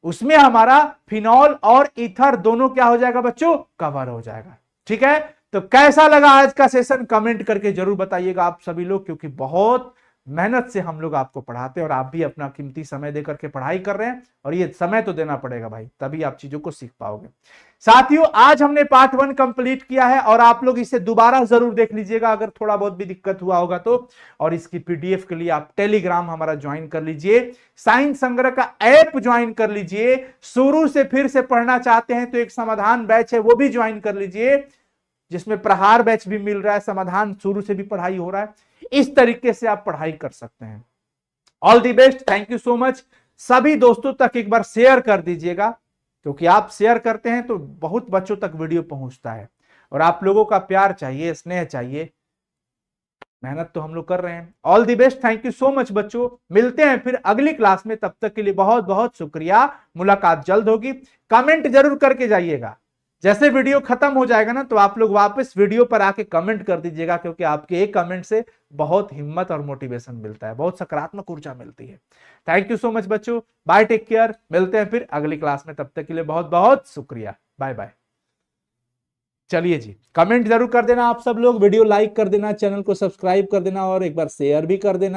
उसमें हमारा फिनॉल और ईथर दोनों क्या हो जाएगा बच्चों, कवर हो जाएगा। ठीक है, तो कैसा लगा आज का सेशन कमेंट करके जरूर बताइएगा आप सभी लोग, क्योंकि बहुत मेहनत से हम लोग आपको पढ़ाते हैं और आप भी अपना कीमती समय देकर के पढ़ाई कर रहे हैं, और ये समय तो देना पड़ेगा भाई, तभी आप चीजों को सीख पाओगे। साथियों, आज हमने पार्ट 1 कंप्लीट किया है, और आप लोग इसे दोबारा जरूर देख लीजिएगा अगर थोड़ा बहुत भी दिक्कत हुआ होगा तो। और इसकी पीडीएफ के लिए आप टेलीग्राम हमारा ज्वाइन कर लीजिए, साइंस संग्रह का ऐप ज्वाइन कर लीजिए, शुरू से फिर से पढ़ना चाहते हैं तो एक समाधान बैच है वो भी ज्वाइन कर लीजिए, जिसमें प्रहार बैच भी मिल रहा है, समाधान शुरू से भी पढ़ाई हो रहा है। इस तरीके से आप पढ़ाई कर सकते हैं। All the best, thank you so much. सभी दोस्तों तक एक बार शेयर कर दीजिएगा, क्योंकि आप शेयर करते हैं तो बहुत बच्चों तक वीडियो पहुंचता है, और आप लोगों का प्यार चाहिए, स्नेह चाहिए, मेहनत तो हम लोग कर रहे हैं। All the best, thank you so much बच्चों। मिलते हैं फिर अगली क्लास में, तब तक के लिए बहुत बहुत शुक्रिया। मुलाकात जल्द होगी। कमेंट जरूर करके जाइएगा, जैसे वीडियो खत्म हो जाएगा ना तो आप लोग वापस वीडियो पर आके कमेंट कर दीजिएगा, क्योंकि आपके एक कमेंट से बहुत हिम्मत और मोटिवेशन मिलता है, बहुत सकारात्मक ऊर्जा मिलती है। थैंक यू सो मच बच्चों, बाय, टेक केयर। मिलते हैं फिर अगली क्लास में, तब तक के लिए बहुत बहुत शुक्रिया, बाय बाय। चलिए जी, कमेंट जरूर कर देना आप सब लोग, वीडियो लाइक कर देना, चैनल को सब्सक्राइब कर देना, और एक बार शेयर भी कर देना।